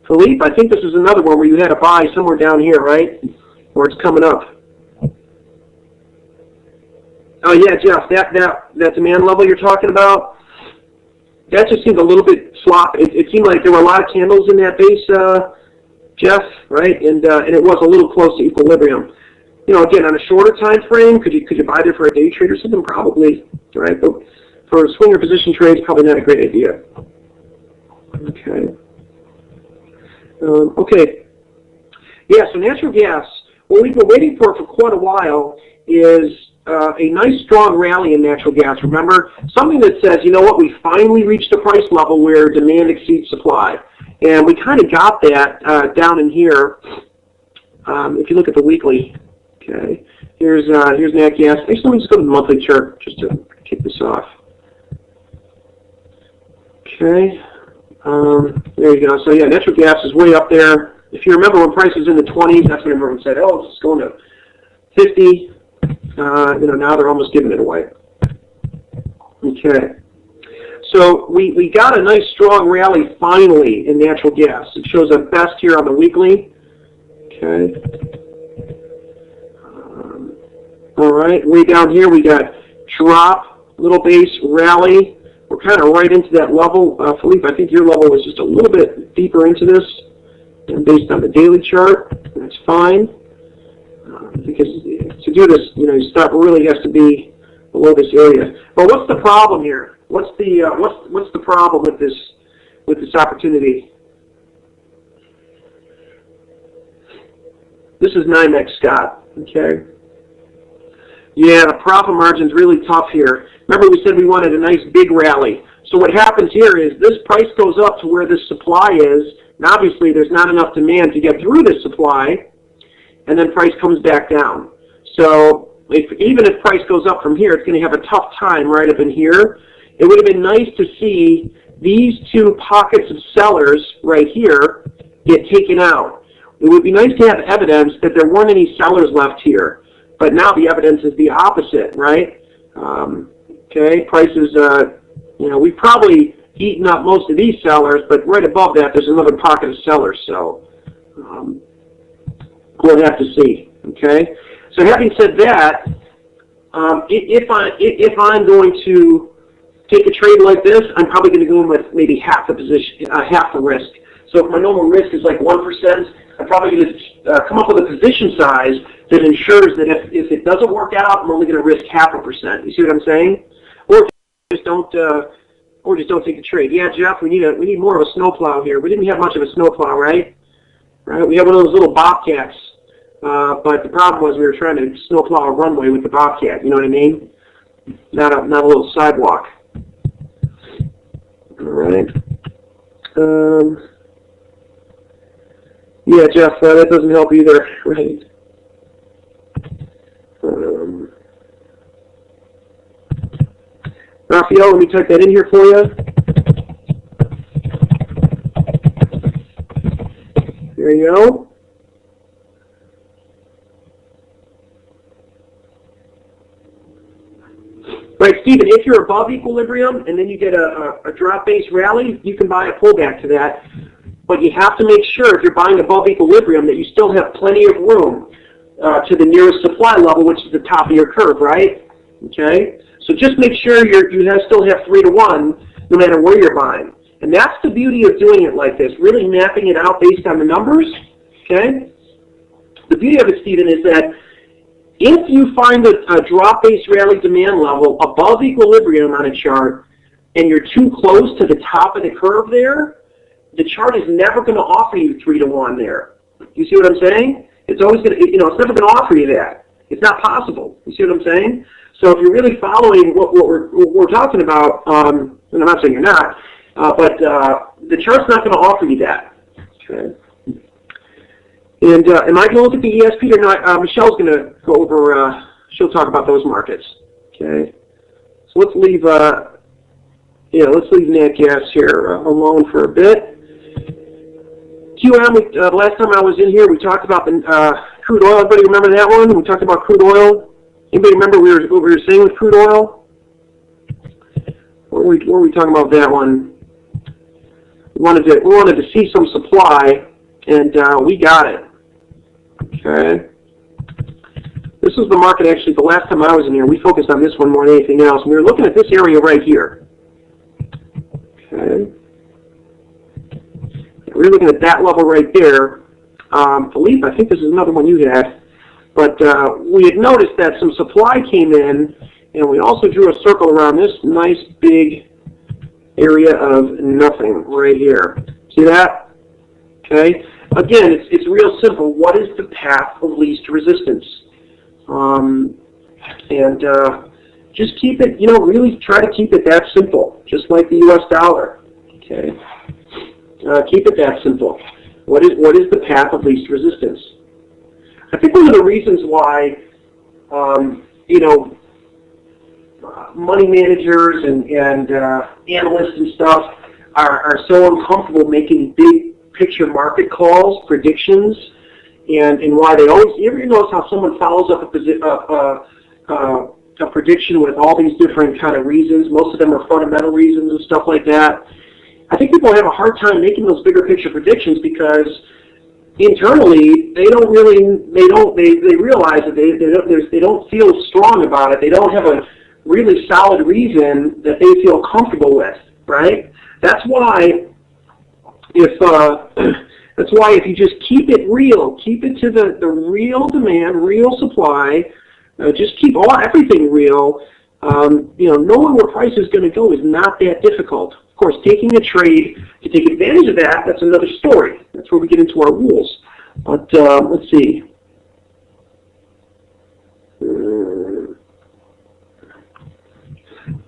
Philippe, I think this is another one where you had to buy somewhere down here, right? Where it's coming up. Oh yeah, Jeff, that demand level you're talking about, that just seemed a little bit sloppy. It seemed like there were a lot of candles in that base, Jeff, right? And it was a little close to equilibrium. You know, again, on a shorter time frame, could you buy there for a day trade or something? Probably, right? But for swinger position trades, probably not a great idea. Okay. Okay. Yeah, so natural gas, what we've been waiting for quite a while is a nice strong rally in natural gas. Remember, something that says, you know what, we finally reached a price level where demand exceeds supply. And we kind of got that down in here. If you look at the weekly, okay, here's nat gas. Actually, let me just go to the monthly chart just to kick this off. Okay, there you go. So yeah, natural gas is way up there. If you remember when price was in the 20s, that's when everyone said, oh, it's going to 50. You know, now they're almost giving it away. Okay. So we got a nice strong rally finally in natural gas. It shows up best here on the weekly. Okay. All right, way down here we got drop, little base, rally. We're kind of right into that level. Philippe, I think your level was just a little bit deeper into this, and based on the daily chart. That's fine. Because to do this, you know, stop really has to be below this area. But what's the problem here? What's the problem with this opportunity? This is NYMEX, Scott. Okay. Yeah, the profit margin's really tough here. Remember, we said we wanted a nice big rally. So what happens here is this price goes up to where this supply is, and obviously there's not enough demand to get through this supply, and then price comes back down. So even if price goes up from here, it's going to have a tough time right up in here. It would have been nice to see these two pockets of sellers right here get taken out. It would be nice to have evidence that there weren't any sellers left here. But now the evidence is the opposite, right? Okay, prices, you know, we've probably eaten up most of these sellers, but right above that there's another pocket of sellers, so we'll have to see, okay? So having said that, if I'm going to take a trade like this, I'm probably going to go in with maybe half the position, half the risk. So if my normal risk is like 1%, I'm probably going to come up with a position size that ensures that if it doesn't work out, I'm only going to risk 0.5%. You see what I'm saying? Or just don't take the trade. Yeah, Jeff, we need more of a snowplow here. We didn't have much of a snowplow, right? Right? We have one of those little bobcats, but the problem was we were trying to snowplow a runway with the bobcat. You know what I mean? Not a little sidewalk. All right. Yeah, Jeff, that doesn't help either, right? Raphael, let me type that in here for you. There you go. Right, Stephen, if you're above equilibrium and then you get a drop-based rally, you can buy a pullback to that. But you have to make sure if you're buying above equilibrium that you still have plenty of room to the nearest supply level, which is the top of your curve, right? Okay? So just make sure you still have 3 to 1 no matter where you're buying. And that's the beauty of doing it like this, really mapping it out based on the numbers. Okay? The beauty of it, Stephen, is that If you find a drop-based rally demand level above equilibrium on a chart, and you're too close to the top of the curve there, the chart is never going to offer you 3 to 1 there. You see what I'm saying? It's always going to, it's never going to offer you that. It's not possible. You see what I'm saying? So if you're really following what we're talking about, and I'm not saying you're not, but the chart's not going to offer you that. Okay. And am I going to look at the ESP or not? Michelle's going to go over. She'll talk about those markets. Okay. So let's leave. Let's leave nat gas here alone for a bit. QM. The last time I was in here, we talked about the crude oil. Everybody remember that one? We talked about crude oil. Anybody remember what we were saying with crude oil? What were we talking about that one? We wanted to see some supply, and we got it. Okay. This was the market actually. The last time I was in here, we focused on this one more than anything else. We were looking at this area right here. Okay. We were looking at that level right there. Philippe, I think this is another one you had. But we had noticed that some supply came in, and we also drew a circle around this nice big area of nothing right here. See that? Okay. Again, it's real simple. What is the path of least resistance? Just keep it, really try to keep it that simple, just like the U.S. dollar. Okay. Keep it that simple. What is the path of least resistance? I think one of the reasons why, money managers and analysts and stuff are so uncomfortable making big picture market calls, predictions, and why they always, you ever notice how someone follows up a prediction with all these different kind of reasons? Most of them are fundamental reasons and stuff like that. I think people have a hard time making those bigger picture predictions because internally they realize that they don't feel strong about it. They don't have a really solid reason that they feel comfortable with, right? That's why if you just keep it real, keep it to the real demand, real supply, just keep everything real, knowing where price is going to go is not that difficult. Of course, taking a trade to take advantage of that's another story. That's where we get into our rules. But let's see.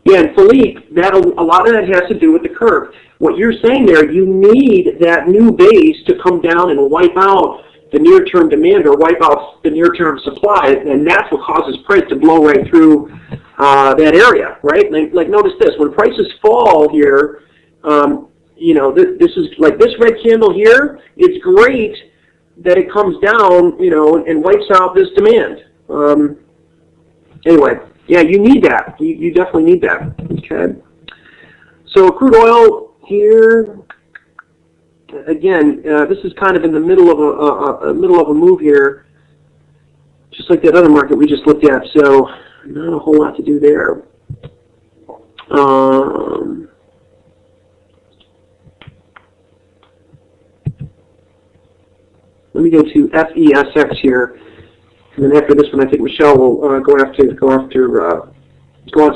Yeah, and Philippe, a lot of that has to do with the curve. What you're saying there, you need that new base to come down and wipe out the near-term demand or wipe out the near-term supply, and that's what causes price to blow right through that area, right? Like notice this, when prices fall here, this is like this red candle here. It's great that it comes down, and wipes out this demand. Anyway, yeah, you need that. You definitely need that. Okay. So crude oil here. Again, this is kind of in the middle of a move here, just like that other market we just looked at. So not a whole lot to do there. Let me go to FESX here, and then after this one, I think Michelle will go on to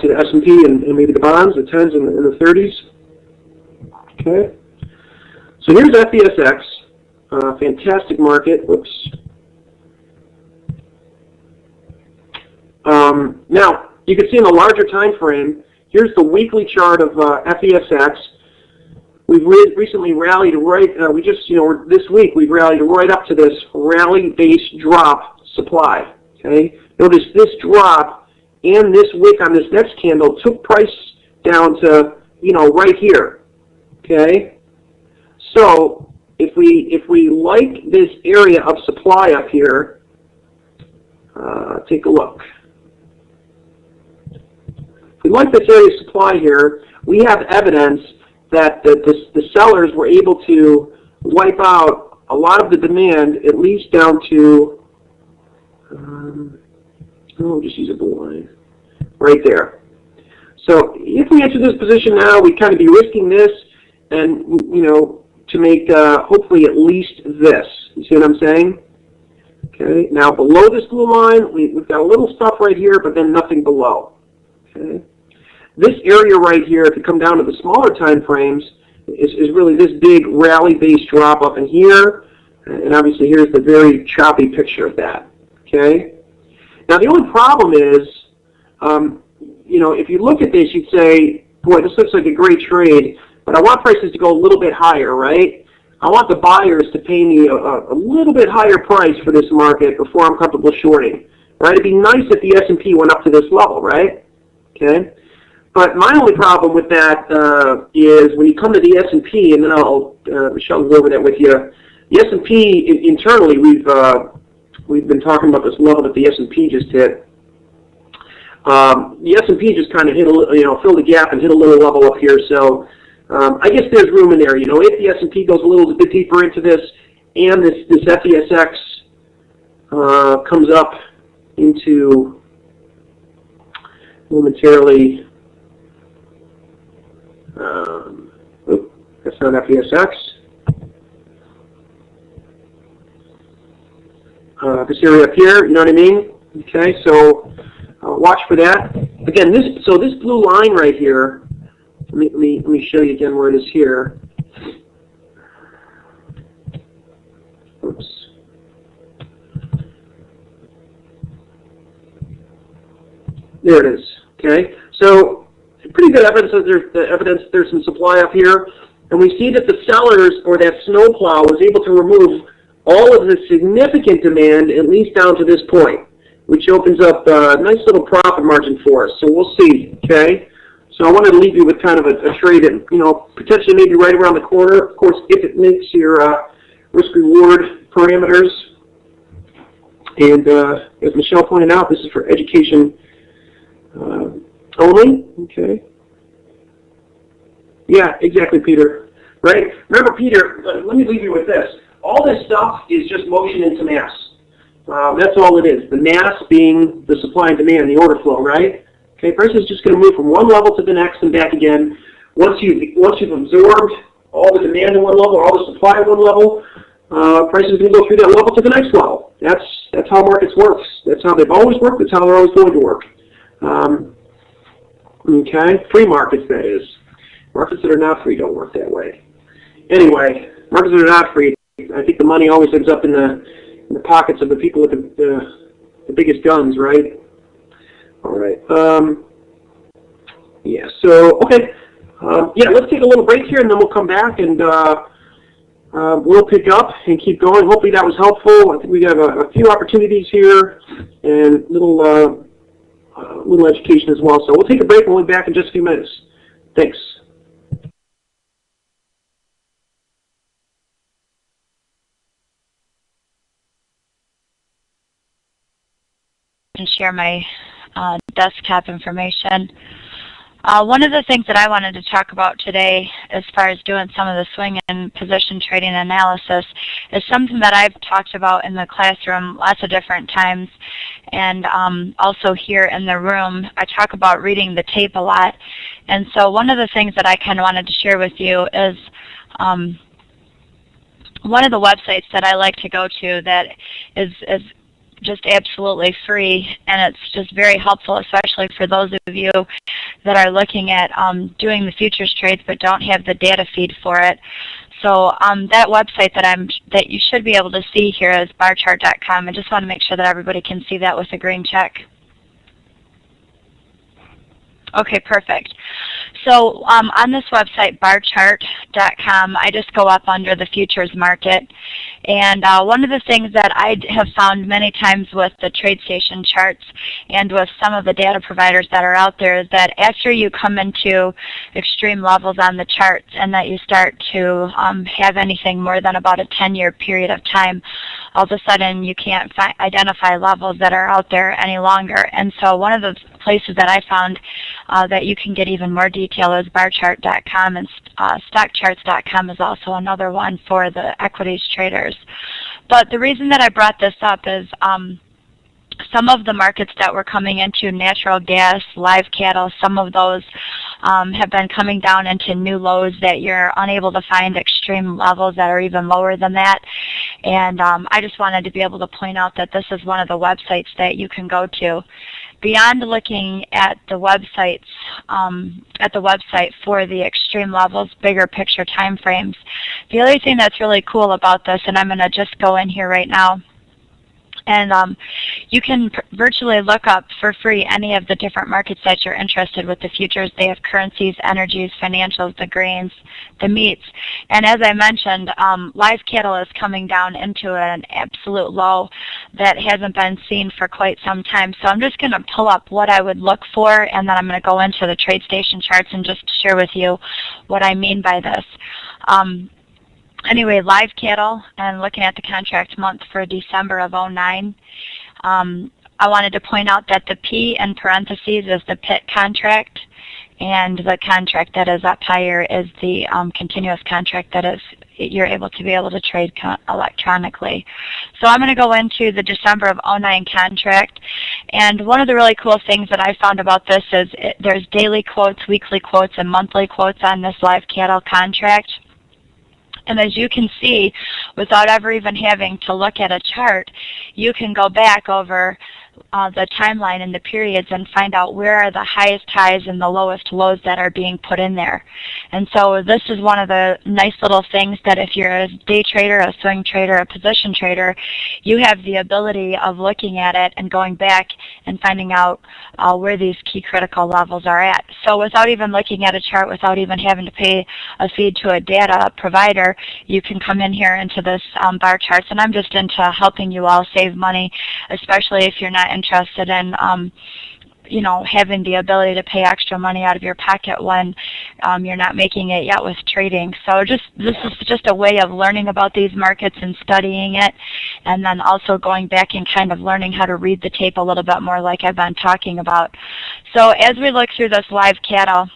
the S&P and maybe the bonds, the 10s and the 30s. Okay. So here's FESX, fantastic market. Whoops. Now, you can see in the larger time frame, here's the weekly chart of FESX. We've recently rallied right, this week we've rallied right up to this rally-based drop supply. Okay. Notice this drop and this wick on this next candle took price down to, right here. Okay. So if we like this area of supply up here, take a look. If we like this area of supply here, we have evidence that the sellers were able to wipe out a lot of the demand, at least down to, just use a blue line, right there. So if we enter this position now, we'd kind of be risking this and, to make hopefully at least this. You see what I'm saying? Okay, now below this blue line, we've got a little stuff right here, but then nothing below. Okay, this area right here, if you come down to the smaller time frames, is really this big rally-based drop up in here, and obviously here's the very choppy picture of that. Okay, now the only problem is, you know, if you look at this, you'd say, boy, this looks like a great trade, but I want prices to go a little bit higher, right? I want the buyers to pay me a little bit higher price for this market before I'm comfortable shorting, right? It'd be nice if the S&P went up to this level, right? Okay. But my only problem with that is when you come to the S&P, and then Michelle will go over that with you. The S&P internally, we've been talking about this level that the S&P just hit. The S&P just kind of hit filled the gap and hit a little level up here. So I guess there's room in there. You know, if the S&P goes a little bit deeper into this, and this FESX comes up into momentarily. That's not FESX. This area up here, you know what I mean? Okay, so watch for that. Again, this blue line right here. Let me show you again where it is here. Oops. There it is. Okay, so pretty good evidence that there's some supply up here, and we see that the sellers, or that snowplow, was able to remove all of the significant demand, at least down to this point, which opens up a nice little profit margin for us. So we'll see. Okay, so I wanted to leave you with kind of a trade that, you know, potentially maybe right around the corner. Of course, if it makes your risk-reward parameters. And as Michelle pointed out, this is for education only. Okay. Yeah, exactly, Peter. Right? Remember, Peter, let me leave you with this. All this stuff is just motion into mass. That's all it is. The mass being the supply and demand, the order flow, right? Okay, price is just going to move from one level to the next and back again. Once you've absorbed all the demand in one level, all the supply at one level, price is going to go through that level to the next level. That's how markets work. That's how they've always worked. That's how they're always going to work. Okay, free markets, that is. Markets that are not free don't work that way. Anyway, markets that are not free, I think the money always ends up in the pockets of the people with the biggest guns, right? All right. Yeah. So okay. Yeah. Let's take a little break here, and then we'll come back and we'll pick up and keep going. Hopefully that was helpful. I think we have a few opportunities here and little education as well. So we'll take a break and we'll be back in just a few minutes. Thanks. And share my desktop information. One of the things that I wanted to talk about today, as far as doing some of the swing and position trading analysis, is something that I've talked about in the classroom lots of different times, and also here in the room. I talk about reading the tape a lot, and so one of the things that I kind of wanted to share with you is one of the websites that I like to go to that is just absolutely free, and it's just very helpful, especially for those of you that are looking at doing the futures trades but don't have the data feed for it. So that website that you should be able to see here is barchart.com. I just want to make sure that everybody can see that with a green check. Okay, perfect. So on this website, barchart.com, I just go up under the futures market. And one of the things that I have found many times with the TradeStation charts and with some of the data providers that are out there is that after you come into extreme levels on the charts and that you start to have anything more than about a 10-year period of time, all of a sudden you can't identify levels that are out there any longer. And so one of the places that I found that you can get even more detail is barchart.com, and stockcharts.com is also another one for the equities traders. But the reason that I brought this up is some of the markets that we're coming into, natural gas, live cattle, some of those have been coming down into new lows that you're unable to find extreme levels that are even lower than that. And I just wanted to be able to point out that this is one of the websites that you can go to. Beyond looking at the website for the extreme levels, bigger picture time frames, the other thing that's really cool about this, and I'm going to just go in here right now, and you can virtually look up for free any of the different markets that you're interested with, the futures. They have currencies, energies, financials, the grains, the meats. And as I mentioned, live cattle is coming down into an absolute low that hasn't been seen for quite some time. So I'm just going to pull up what I would look for, and then I'm going to go into the TradeStation charts and just share with you what I mean by this. Anyway, live cattle, and looking at the contract month for December of '09, I wanted to point out that the P in parentheses is the pit contract, and the contract that is up higher is the continuous contract that is you're able to trade electronically. So I'm going to go into the December of '09 contract, and one of the really cool things that I found about this is there's daily quotes, weekly quotes, and monthly quotes on this live cattle contract. And as you can see, without ever even having to look at a chart, you can go back over the timeline and the periods and find out where are the highest highs and the lowest lows that are being put in there. And so this is one of the nice little things that if you're a day trader, a swing trader, a position trader, you have the ability of looking at it and going back and finding out where these key critical levels are at. So without even looking at a chart, without even having to pay a fee to a data provider, you can come in here into this bar charts. And I'm just into helping you all save money, especially if you're not interested in having the ability to pay extra money out of your pocket when you're not making it yet with trading. So this is just a way of learning about these markets and studying it, and then also going back and kind of learning how to read the tape a little bit more like I've been talking about. So as we look through this live cattle,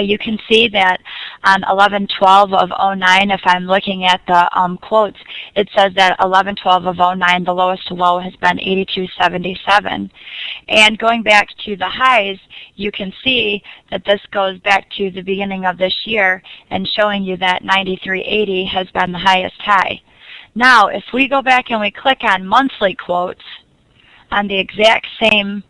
you can see that on 11/12 of '09, if I'm looking at the quotes, it says that 11/12 of '09, the lowest low has been 82.77. And going back to the highs, you can see that this goes back to the beginning of this year and showing you that 93.80 has been the highest high. Now, if we go back and we click on monthly quotes on the exact same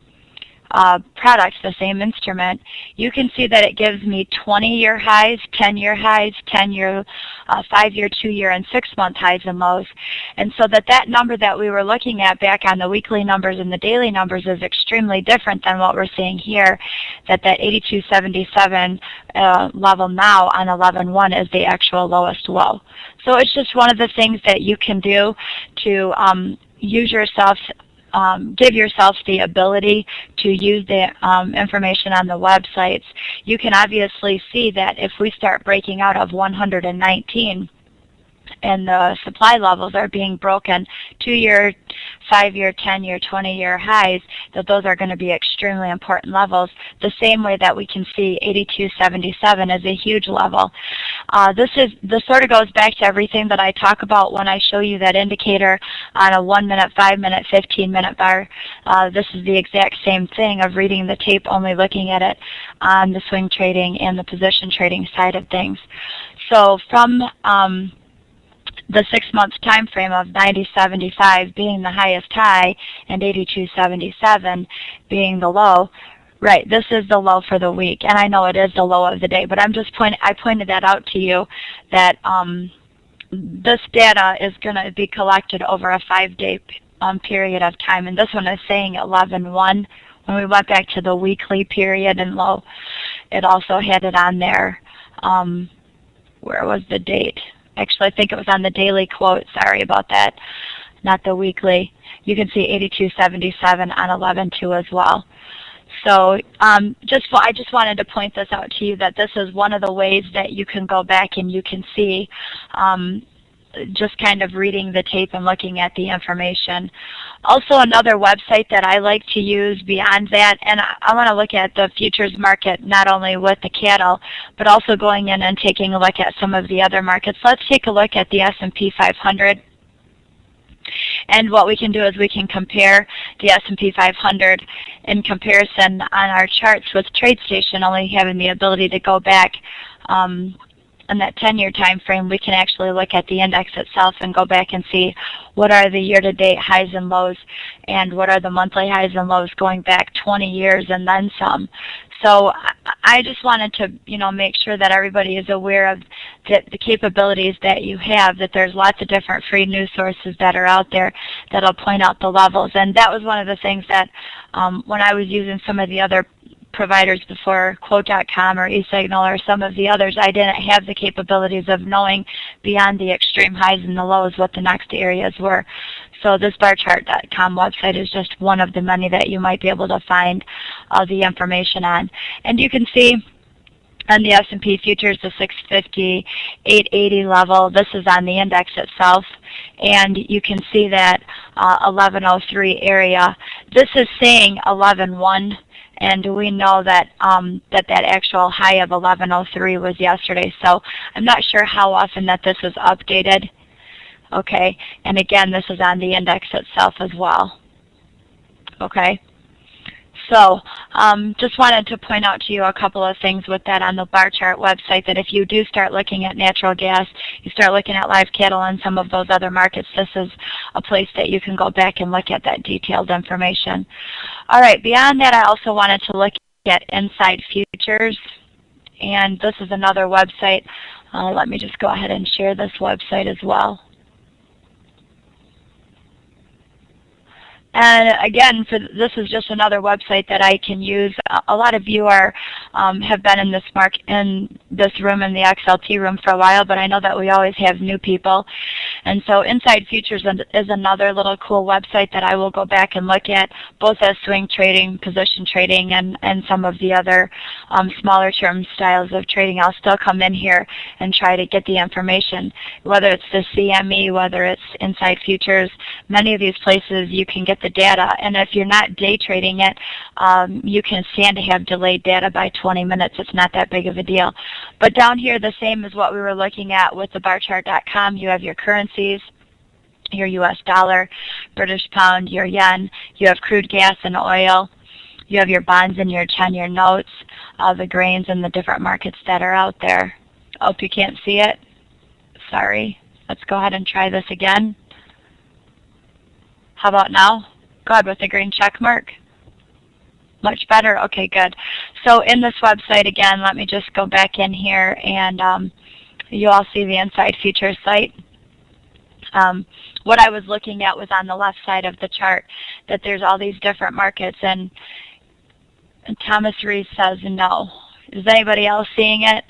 product, the same instrument, you can see that it gives me 20-year highs, 10-year highs, 10-year, 5-year, 2-year, and 6-month highs and lows. And so that number that we were looking at back on the weekly numbers and the daily numbers is extremely different than what we're seeing here, that 82.77 level now on 11/1 is the actual lowest low. So it's just one of the things that you can do to give yourself the ability to use the information on the websites. You can obviously see that if we start breaking out of 119 and the supply levels are being broken, 2-year, 5-year, 10-year, 20-year highs, that those are going to be extremely important levels, the same way that we can see 82.77 is a huge level. This sort of goes back to everything that I talk about when I show you that indicator on a 1-minute, 5-minute, 15-minute bar. This is the exact same thing of reading the tape, only looking at it on the swing trading and the position trading side of things. So from the 6-month time frame of 90.75 being the highest high and 82.77 being the low, right, this is the low for the week. And I know it is the low of the day, but I pointed that out to you that this data is going to be collected over a 5-day period of time. And this one is saying 11/1. When we went back to the weekly period and low, it also had it on there. Where was the date? Actually, I think it was on the daily quote. Sorry about that, not the weekly. You can see 82.77 on 11/2 as well. So I just wanted to point this out to you, that this is one of the ways that you can go back and you can see just kind of reading the tape and looking at the information. Also, another website that I like to use beyond that, and I want to look at the futures market not only with the cattle, but also going in and taking a look at some of the other markets. Let's take a look at the S&P 500. And what we can do is we can compare the S&P 500 in comparison on our charts with TradeStation, only having the ability to go back in that 10-year time frame, we can actually look at the index itself and go back and see what are the year-to-date highs and lows and what are the monthly highs and lows going back 20 years and then some. So I just wanted to, make sure that everybody is aware of the capabilities that you have, that there's lots of different free news sources that are out there that'll point out the levels. And that was one of the things that when I was using some of the other providers before, Quote.com or eSignal or some of the others, I didn't have the capabilities of knowing beyond the extreme highs and the lows what the next areas were. So this barchart.com website is just one of the many that you might be able to find the information on. And you can see on the S&P futures, the 650, 880 level, this is on the index itself, and you can see that 1103 area. This is saying 11.1, and we know that that actual high of 1103 was yesterday, so I'm not sure how often that this is updated. Okay, and again, this is on the index itself as well. Okay. So just wanted to point out to you a couple of things with that on the bar chart website, that if you do start looking at natural gas, you start looking at live cattle and some of those other markets, this is a place that you can go back and look at that detailed information. All right, beyond that, I also wanted to look at Inside Futures, and this is another website. Let me just go ahead and share this website as well. And again, this is just another website that I can use. A lot of you have been in this room in the XLT room for a while, but I know that we always have new people. And so Inside Futures is another little cool website that I will go back and look at, both as swing trading, position trading, and some of the other smaller term styles of trading. I'll still come in here and try to get the information, whether it's the CME, whether it's Inside Futures. Many of these places you can get the data, and if you're not day trading it, you can stand to have delayed data by 20 minutes. It's not that big of a deal. But down here, the same as what we were looking at with the barchart.com, you have your currencies, your US dollar, British pound, your yen, you have crude gas and oil, you have your bonds and your 10-year notes, the grains and the different markets that are out there. I hope you can't see it. Sorry. Let's go ahead and try this again. How about now? Go ahead with the green check mark. Much better? Okay, good. So in this website, again, let me just go back in here, and you all see the Inside Futures site. What I was looking at was on the left side of the chart, that there's all these different markets, and Thomas Rees says no. Is anybody else seeing it?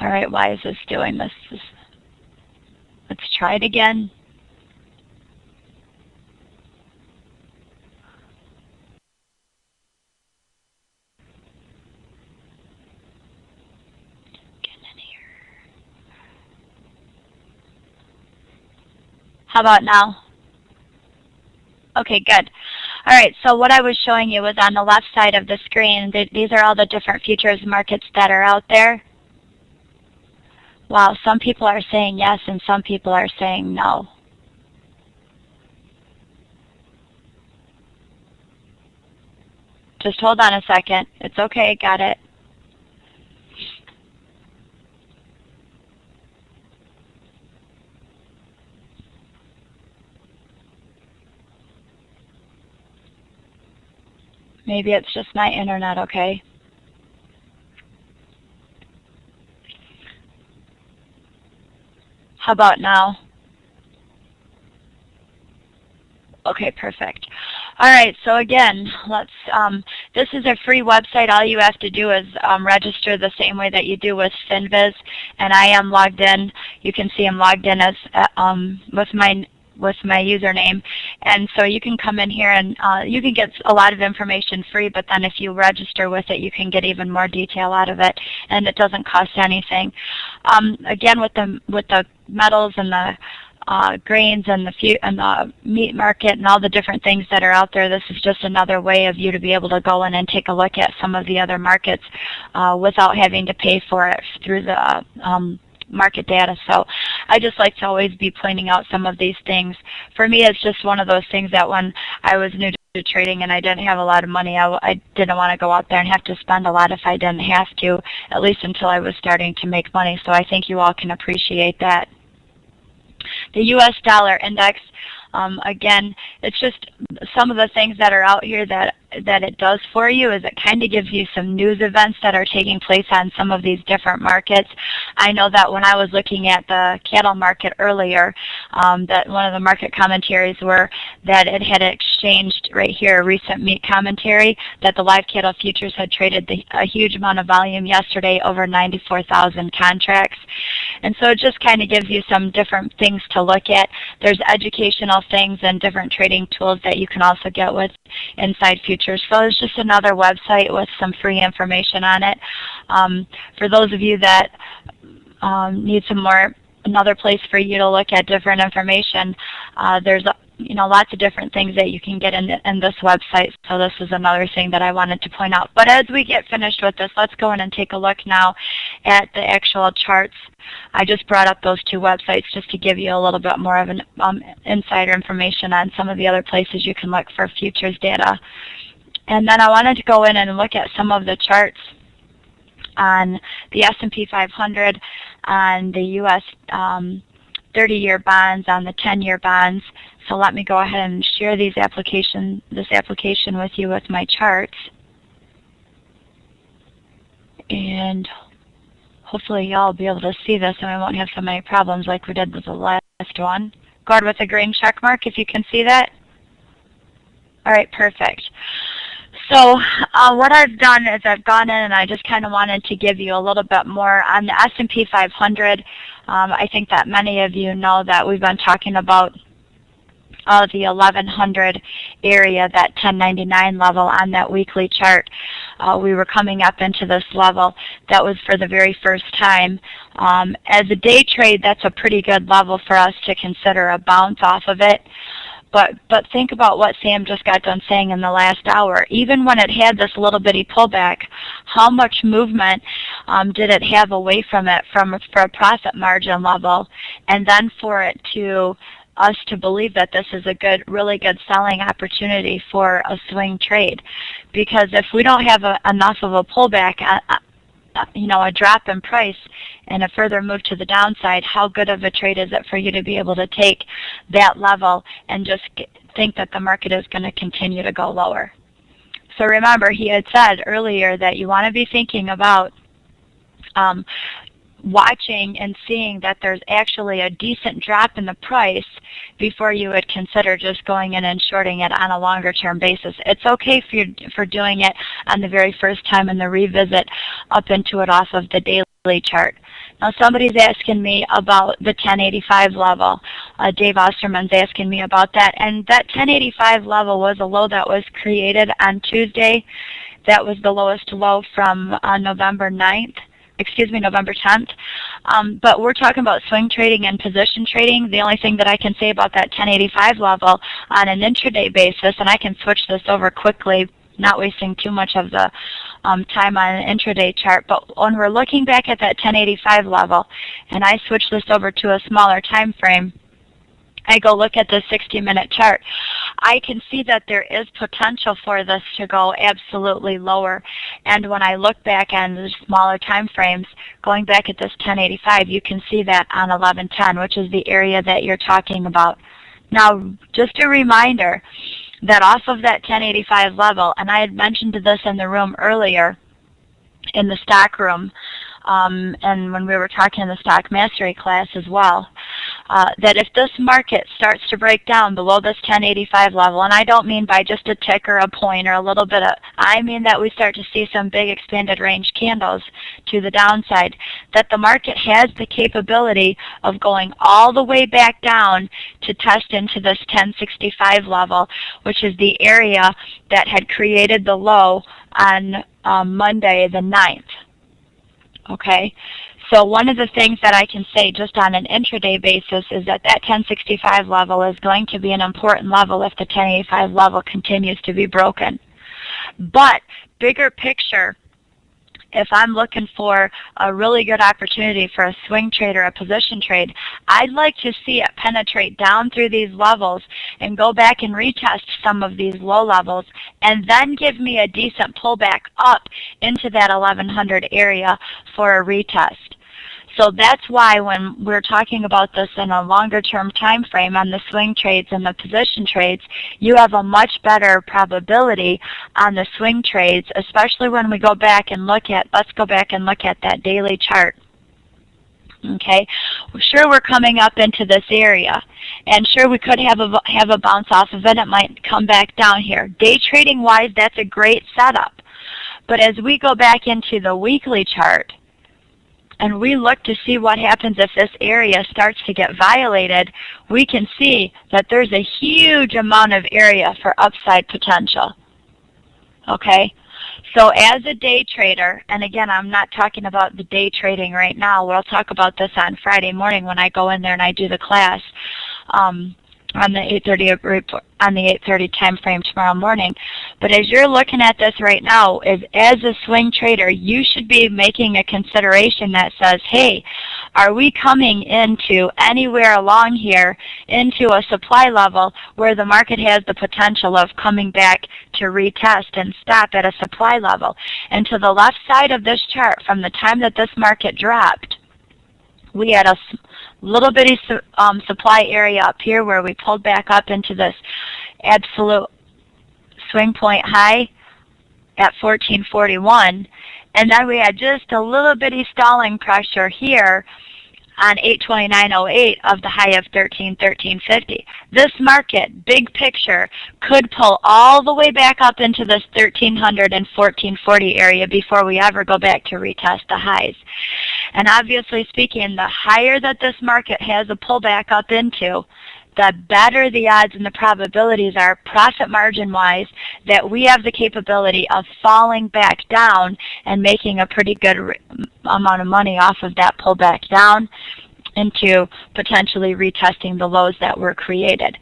All right, why is this doing this? Let's try it again. How about now? Okay, good. All right, so what I was showing you was on the left side of the screen. These are all the different futures markets that are out there. Wow, some people are saying yes and some people are saying no. Just hold on a second. It's okay, got it. Maybe it's just my internet, okay? How about now? Okay, perfect. All right, so again, this is a free website. All you have to do is register the same way that you do with FinViz, and I am logged in. You can see I'm logged in as with my username, and so you can come in here and you can get a lot of information free, but then if you register with it, you can get even more detail out of it, and it doesn't cost anything. Again, with the metals and the grains and the meat market and all the different things that are out there, this is just another way of you to be able to go in and take a look at some of the other markets without having to pay for it through the market data. So I just like to always be pointing out some of these things. For me, it's just one of those things that when I was new to trading and I didn't have a lot of money, I didn't want to go out there and have to spend a lot if I didn't have to, at least until I was starting to make money. So I think you all can appreciate that. The U.S. dollar index, again, it's just some of the things that are out here that it does for you is it kind of gives you some news events that are taking place on some of these different markets. I know that when I was looking at the cattle market earlier, that one of the market commentaries were that it had exchanged right here, a recent meat commentary, that the live cattle futures had traded a huge amount of volume yesterday, over 94,000 contracts. And so it just kind of gives you some different things to look at. There's educational things and different trading tools that you can also get with Inside Futures. So it's just another website with some free information on it. For those of you that need another place for you to look at different information, there's lots of different things that you can get in this website. So this is another thing that I wanted to point out. But as we get finished with this, let's go in and take a look now at the actual charts. I just brought up those two websites just to give you a little bit more of an insider information on some of the other places you can look for futures data. And then I wanted to go in and look at some of the charts on the S&P 500, on the U.S. 30-year bonds, on the 10-year bonds. So let me go ahead and share this application with you with my charts. And hopefully y'all will be able to see this and we won't have so many problems like we did with the last one. Go ahead with a green check mark if you can see that. All right, perfect. So what I've done is I've gone in and I just kind of wanted to give you a little bit more on the S&P 500. I think that many of you know that we've been talking about the 1100 area, that 1099 level on that weekly chart. We were coming up into this level. That was for the very first time. As a day trade, that's a pretty good level for us to consider a bounce off of it. But think about what Sam just got done saying in the last hour. Even when it had this little bitty pullback, how much movement did it have away from it for a profit margin level, and then for it to us to believe that this is a really good selling opportunity for a swing trade? Because if we don't have enough of a pullback, a drop in price and a further move to the downside, how good of a trade is it for you to be able to take that level and just think that the market is going to continue to go lower? So remember, he had said earlier that you want to be thinking about watching and seeing that there's actually a decent drop in the price before you would consider just going in and shorting it on a longer term basis. It's okay for doing it on the very first time in the revisit up into it off of the daily chart. Now somebody's asking me about the 1085 level. Dave Osterman's asking me about that. And that 1085 level was a low that was created on Tuesday. That was the lowest low from November 10th. But we're talking about swing trading and position trading. The only thing that I can say about that 1085 level on an intraday basis, and I can switch this over quickly, not wasting too much of the time on an intraday chart, but when we're looking back at that 1085 level, and I switch this over to a smaller time frame, I go look at the 60-minute chart, I can see that there is potential for this to go absolutely lower. And when I look back on the smaller time frames, going back at this 1085, you can see that on 1110, which is the area that you're talking about. Now, just a reminder that off of that 1085 level, and I had mentioned this in the room earlier, in the stock room, and when we were talking in the stock mastery class as well, that if this market starts to break down below this 1085 level, and I don't mean by just a tick or a point or a little bit of, I mean that we start to see some big expanded range candles to the downside, that the market has the capability of going all the way back down to test into this 1065 level, which is the area that had created the low on Monday the 9th. Okay, so one of the things that I can say just on an intraday basis is that that 1065 level is going to be an important level if the 1085 level continues to be broken. But bigger picture, if I'm looking for a really good opportunity for a swing trade or a position trade, I'd like to see it penetrate down through these levels and go back and retest some of these low levels and then give me a decent pullback up into that 1100 area for a retest. So that's why when we're talking about this in a longer term time frame on the swing trades and the position trades, you have a much better probability on the swing trades, especially when we go back and look at, let's go back and look at that daily chart. Okay, sure, we're coming up into this area, and sure, we could have a bounce off of it. It might come back down here. Day trading wise, that's a great setup. But as we go back into the weekly chart, and we look to see what happens if this area starts to get violated, we can see that there's a huge amount of area for upside potential. Okay? So as a day trader, and again, I'm not talking about the day trading right now. We'll talk about this on Friday morning when I go in there and I do the class on the 8:30 time frame tomorrow morning. But as you're looking at this right now, as a swing trader, you should be making a consideration that says, hey, are we coming into anywhere along here into a supply level where the market has the potential of coming back to retest and stop at a supply level? And to the left side of this chart, from the time that this market dropped, we had a little bitty supply area up here where we pulled back up into this absolute swing point high at 1441. And then we had just a little bitty stalling pressure here on 829.08 of the high of 13.50. This market, big picture, could pull all the way back up into this 1300 and 1440 area before we ever go back to retest the highs. And obviously speaking, the higher that this market has a pullback up into, the better the odds and the probabilities are, profit margin wise, that we have the capability of falling back down and making a pretty good amount of money off of that pullback down into potentially retesting the lows that were created.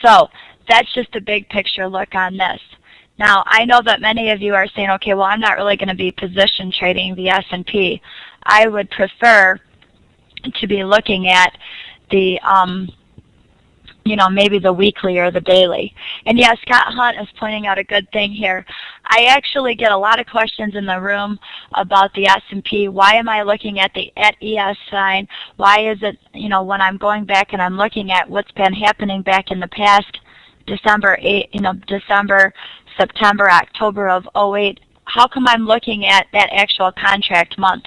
So that's just a big picture look on this. Now, I know that many of you are saying, okay, well, I'm not really going to be position trading the S&P. I would prefer to be looking at the maybe the weekly or the daily. And yeah, Scott Hunt is pointing out a good thing here. I actually get a lot of questions in the room about the S&P. Why am I looking at the @ES sign? Why is it, when I'm going back and I'm looking at what's been happening back in the past, December, September, October of '08, how come I'm looking at that actual contract month?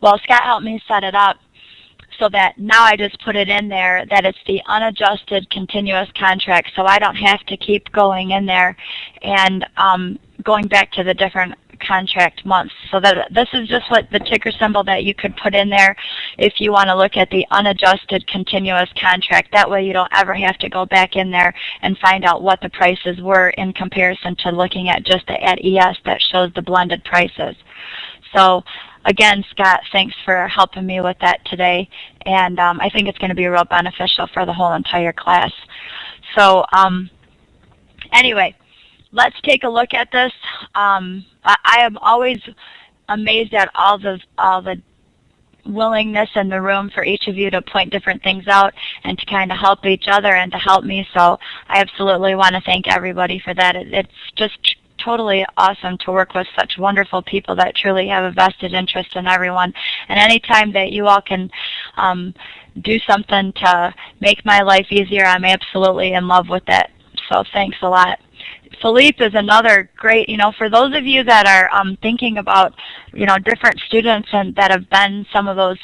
Well, Scott helped me set it up so that now I just put it in there that it's the unadjusted continuous contract, so I don't have to keep going in there and going back to the different contract months. So that this is just what the ticker symbol that you could put in there if you want to look at the unadjusted continuous contract. That way you don't ever have to go back in there and find out what the prices were in comparison to looking at just the @ES that shows the blended prices. So again, Scott, thanks for helping me with that today, and I think it's going to be real beneficial for the whole entire class. So anyway, let's take a look at this. I am always amazed at all the willingness in the room for each of you to point different things out and to kind of help each other and to help me. So I absolutely want to thank everybody for that. It's just totally awesome to work with such wonderful people that truly have a vested interest in everyone. And anytime that you all can do something to make my life easier, I'm absolutely in love with it. So thanks a lot. Philippe is another great, for those of you that are thinking about, different students and that have been some of those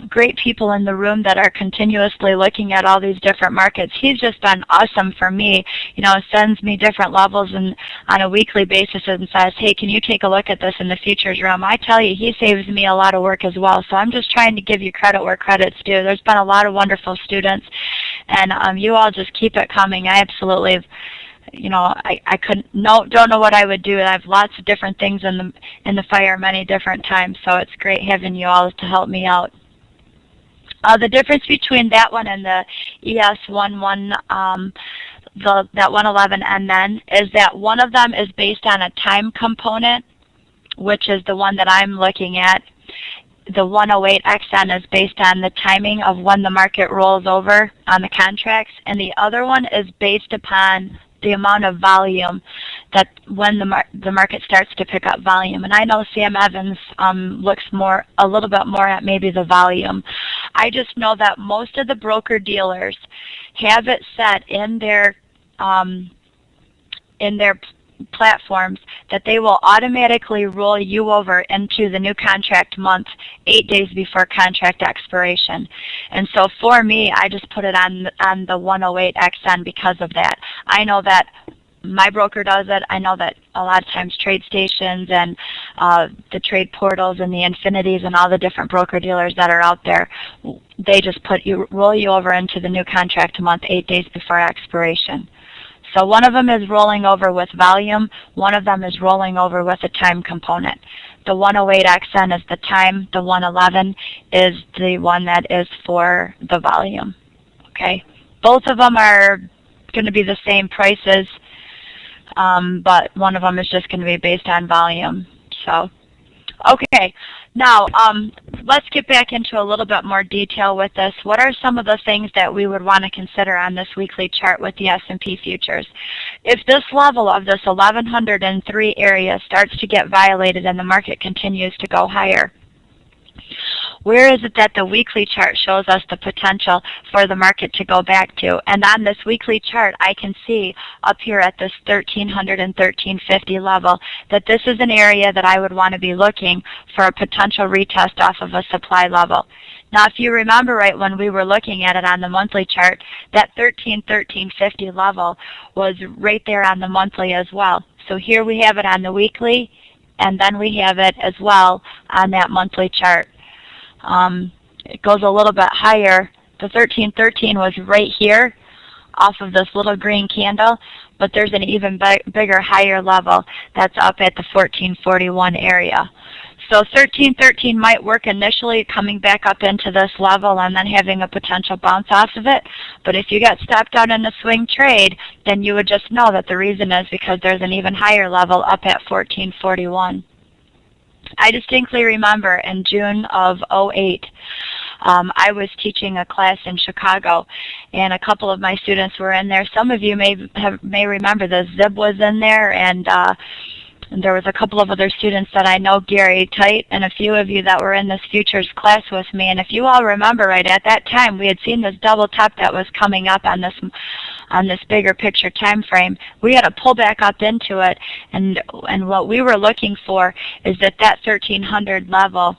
great people in the room that are continuously looking at all these different markets. He's just been awesome for me, sends me different levels and on a weekly basis and says, hey, can you take a look at this in the futures room? I tell you, he saves me a lot of work as well. So I'm just trying to give you credit where credit's due. There's been a lot of wonderful students, and you all just keep it coming. I absolutely I don't know what I would do. I have lots of different things in the fire many different times, so it's great having you all to help me out. The difference between that one and the ES11, that 111 and then, is that one of them is based on a time component which is the one that I'm looking at, the 108 XN is based on the timing of when the market rolls over on the contracts, and the other one is based upon the amount of volume, that when the market starts to pick up volume. And I know Sam Evans looks a little bit more at maybe the volume. I just know that most of the broker dealers have it set in their platforms that they will automatically roll you over into the new contract month 8 days before contract expiration. And so for me, I just put it on the 108 XN because of that. I know that my broker does it. I know that a lot of times trade stations and the trade portals and the Infinities and all the different broker dealers that are out there, they just roll you over into the new contract month 8 days before expiration. So one of them is rolling over with volume, one of them is rolling over with a time component. The 108 XN is the time, the 111 is the one that is for the volume. Okay, both of them are going to be the same prices, but one of them is just going to be based on volume. So, okay, now let's get back into a little bit more detail with this. What are some of the things that we would want to consider on this weekly chart with the S&P futures? If this level of this 1103 area starts to get violated and the market continues to go higher, where is it that the weekly chart shows us the potential for the market to go back to? And on this weekly chart, I can see up here at this 1300 and 1350 level that this is an area that I would want to be looking for a potential retest off of a supply level. Now, if you remember right when we were looking at it on the monthly chart, that 1350 level was right there on the monthly as well. So here we have it on the weekly, and then we have it as well on that monthly chart. It goes a little bit higher. The 1313 was right here off of this little green candle, but there's an even bigger, higher level that's up at the 1441 area. So 1313 might work initially coming back up into this level and then having a potential bounce off of it. But if you got stopped out in a swing trade, then you would just know that the reason is because there's an even higher level up at 1441. I distinctly remember in June of 2008, I was teaching a class in Chicago, and a couple of my students were in there. Some of you may remember this. Zib was in there, and there was a couple of other students that I know, Gary Tite, and a few of you that were in this futures class with me. And if you all remember right, at that time we had seen this double top that was coming up on this bigger picture time frame. We had a pullback up into it, and what we were looking for is that 1300 level.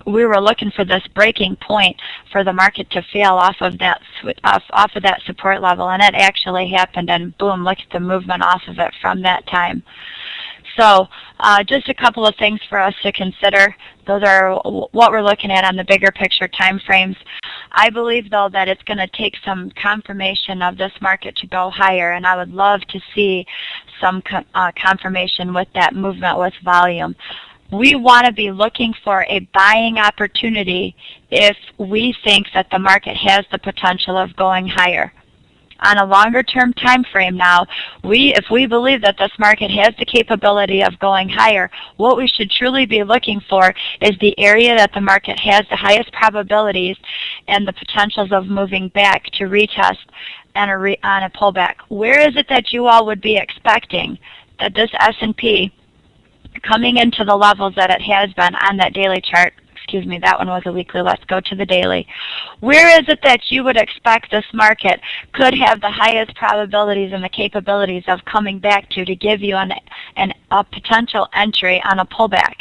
We were looking for this breaking point for the market to fail off of that support level, and it actually happened, and boom, look at the movement off of it from that time. So just a couple of things for us to consider. Those are what we're looking at on the bigger picture time frames. I believe, though, that it's going to take some confirmation of this market to go higher, and I would love to see some confirmation with that movement with volume. We want to be looking for a buying opportunity if we think that the market has the potential of going higher. On a longer term time frame now, if we believe that this market has the capability of going higher, what we should truly be looking for is the area that the market has the highest probabilities and the potentials of moving back to retest and on a pullback. Where is it that you all would be expecting that this S&P coming into the levels that it has been on that daily chart? Excuse me, that one was a weekly. Let's go to the daily. Where is it that you would expect this market could have the highest probabilities and the capabilities of coming back to give you a potential entry on a pullback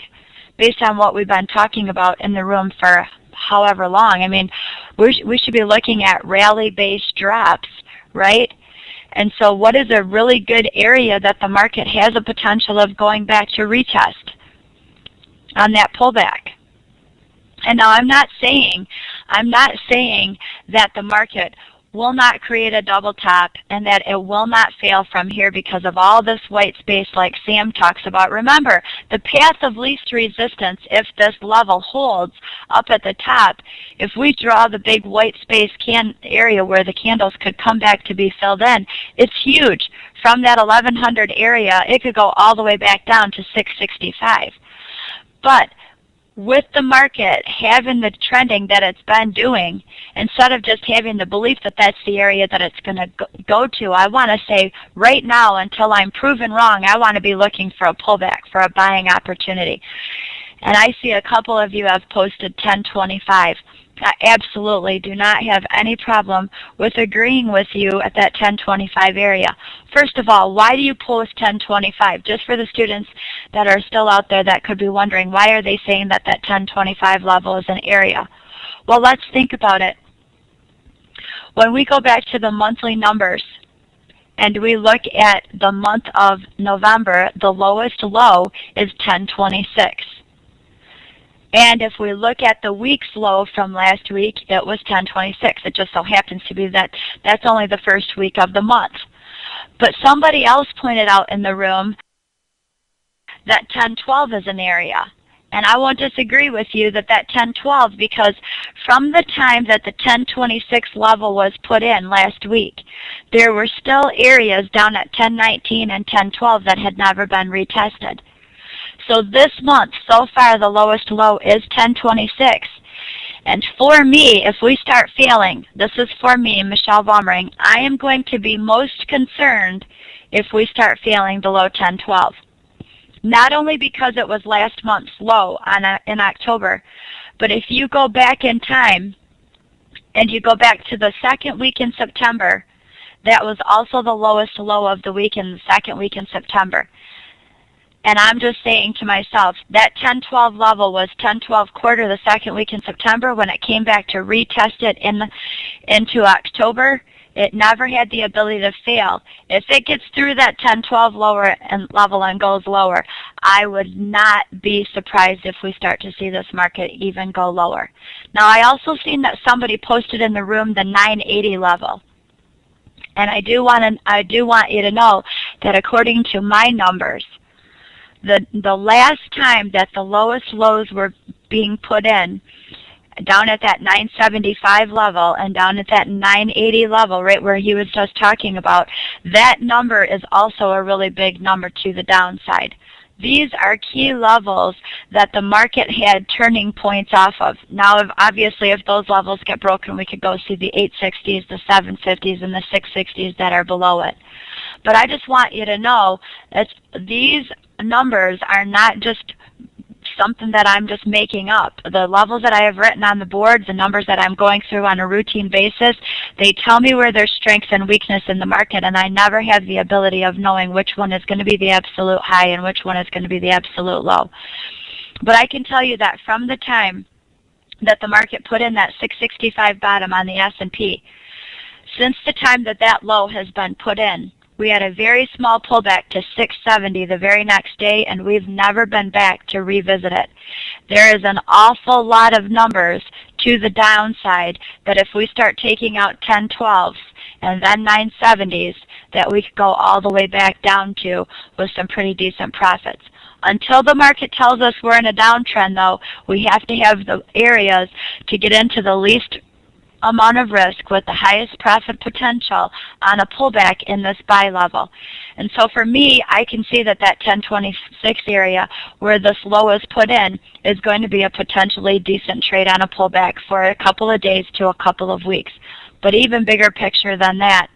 based on what we've been talking about in the room for however long? I mean, we should be looking at rally-based drops, right? And so what is a really good area that the market has a potential of going back to retest on that pullback? And now I'm not saying that the market will not create a double top and that it will not fail from here because of all this white space like Sam talks about. Remember, the path of least resistance, if this level holds up at the top, if we draw the big white space area where the candles could come back to be filled in, it's huge from that 1100 area, it could go all the way back down to 665. But with the market having the trending that it's been doing, instead of just having the belief that that's the area that it's going to go to, I want to say right now, until I'm proven wrong, I want to be looking for a pullback, for a buying opportunity. And I see a couple of you have posted 1025. I absolutely do not have any problem with agreeing with you at that 1025 area. First of all, why do you post 1025? Just for the students that are still out there that could be wondering, why are they saying that that 1025 level is an area? Well, let's think about it. When we go back to the monthly numbers and we look at the month of November, the lowest low is 1026. And if we look at the week's low from last week, it was 1026. It just so happens to be that that's only the first week of the month. But somebody else pointed out in the room that 1012 is an area. And I won't disagree with you that 1012, because from the time that the 1026 level was put in last week, there were still areas down at 1019 and 1012 that had never been retested. So this month, so far, the lowest low is 1026. And for me, if we start feeling, this is for me, Michelle Vommering, I am going to be most concerned if we start feeling below 1012. Not only because it was last month's low in October, but if you go back in time and you go back to the second week in September, that was also the lowest low of the week in the second week in September. And I'm just saying to myself, that 1012 level was 1012 quarter the second week in September. When it came back to retest it into October, it never had the ability to fail. If it gets through that 1012 lower and level and goes lower, I would not be surprised if we start to see this market even go lower. Now, I also seen that somebody posted in the room the 980 level. And I do want you to know that according to my numbers, the last time that the lowest lows were being put in, down at that 975 level and down at that 980 level, right where he was just talking about, that number is also a really big number to the downside. These are key levels that the market had turning points off of. Now, obviously, if those levels get broken, we could go see the 860s, the 750s, and the 660s that are below it. But I just want you to know that these numbers are not just something that I'm just making up. The levels that I have written on the board, the numbers that I'm going through on a routine basis, they tell me where there's strength and weakness in the market, and I never have the ability of knowing which one is going to be the absolute high and which one is going to be the absolute low. But I can tell you that from the time that the market put in that 665 bottom on the S&P, since the time that that low has been put in, we had a very small pullback to 670 the very next day, and we've never been back to revisit it. There is an awful lot of numbers to the downside that if we start taking out 1012s and then 970s, that we could go all the way back down to with some pretty decent profits. Until the market tells us we're in a downtrend, though, we have to have the areas to get into the least amount of risk with the highest profit potential on a pullback in this buy level. And so for me, I can see that that 1026 area where this low is put in is going to be a potentially decent trade on a pullback for a couple of days to a couple of weeks. But even bigger picture than that,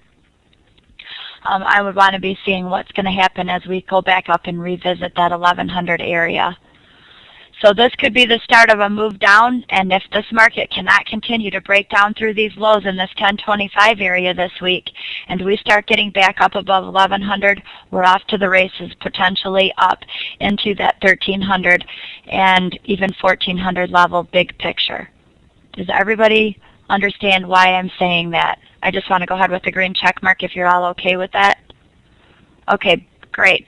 I would want to be seeing what's going to happen as we go back up and revisit that 1100 area. So this could be the start of a move down, and if this market cannot continue to break down through these lows in this 1025 area this week, and we start getting back up above 1100, we're off to the races, potentially up into that 1300 and even 1400 level big picture. Does everybody understand why I'm saying that? I just want to go ahead with the green check mark if you're all okay with that. Okay. Great.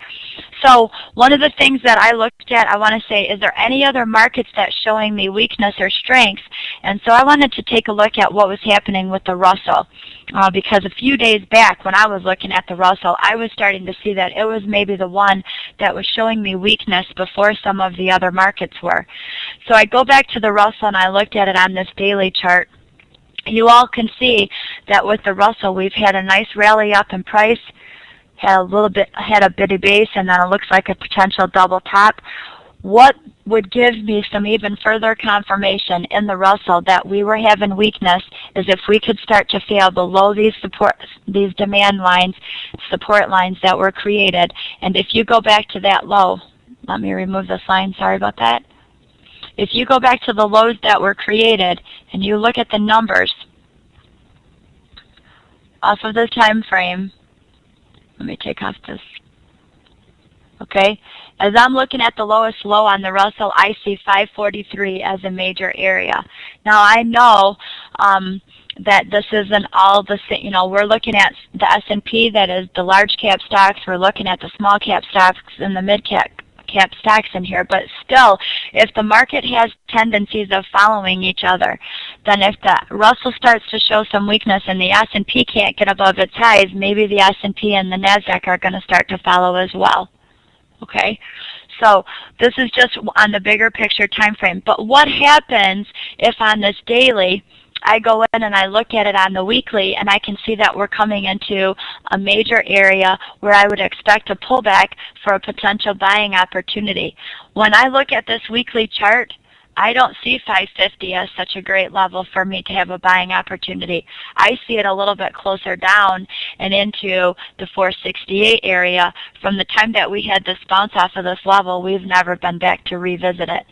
So one of the things that I looked at, I want to say, is there any other markets that's showing me weakness or strength? And so I wanted to take a look at what was happening with the Russell. Because a few days back when I was looking at the Russell, I was starting to see that it was maybe the one that was showing me weakness before some of the other markets were. So I go back to the Russell and I looked at it on this daily chart. You all can see that with the Russell, we've had a nice rally up in price, had a bitty base, and then it looks like a potential double top. What would give me some even further confirmation in the Russell that we were having weakness is if we could start to fail below these demand lines, support lines that were created. And if you go back to that low, let me remove this line, sorry about that. If you go back to the lows that were created and you look at the numbers off of the time frame, let me take off this. Okay, as I'm looking at the lowest low on the Russell, I see 543 as a major area. Now I know that this isn't all the same. You know, we're looking at the S&P, that is the large cap stocks. We're looking at the small cap stocks and the mid cap stocks in here, but still, if the market has tendencies of following each other, then if the Russell starts to show some weakness and the S&P can't get above its highs, maybe the S&P and the NASDAQ are going to start to follow as well. Okay, so this is just on the bigger picture time frame. But what happens if on this daily I go in and I look at it on the weekly and I can see that we're coming into a major area where I would expect a pullback for a potential buying opportunity? When I look at this weekly chart, I don't see 550 as such a great level for me to have a buying opportunity. I see it a little bit closer down and into the 468 area. From the time that we had this bounce off of this level, we've never been back to revisit it.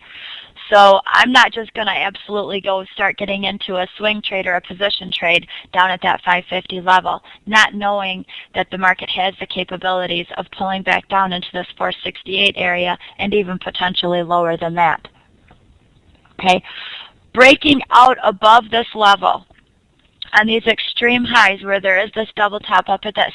So I'm not just going to absolutely go start getting into a swing trade or a position trade down at that 550 level, not knowing that the market has the capabilities of pulling back down into this 468 area and even potentially lower than that. Okay, breaking out above this level on these extreme highs where there is this double top up at that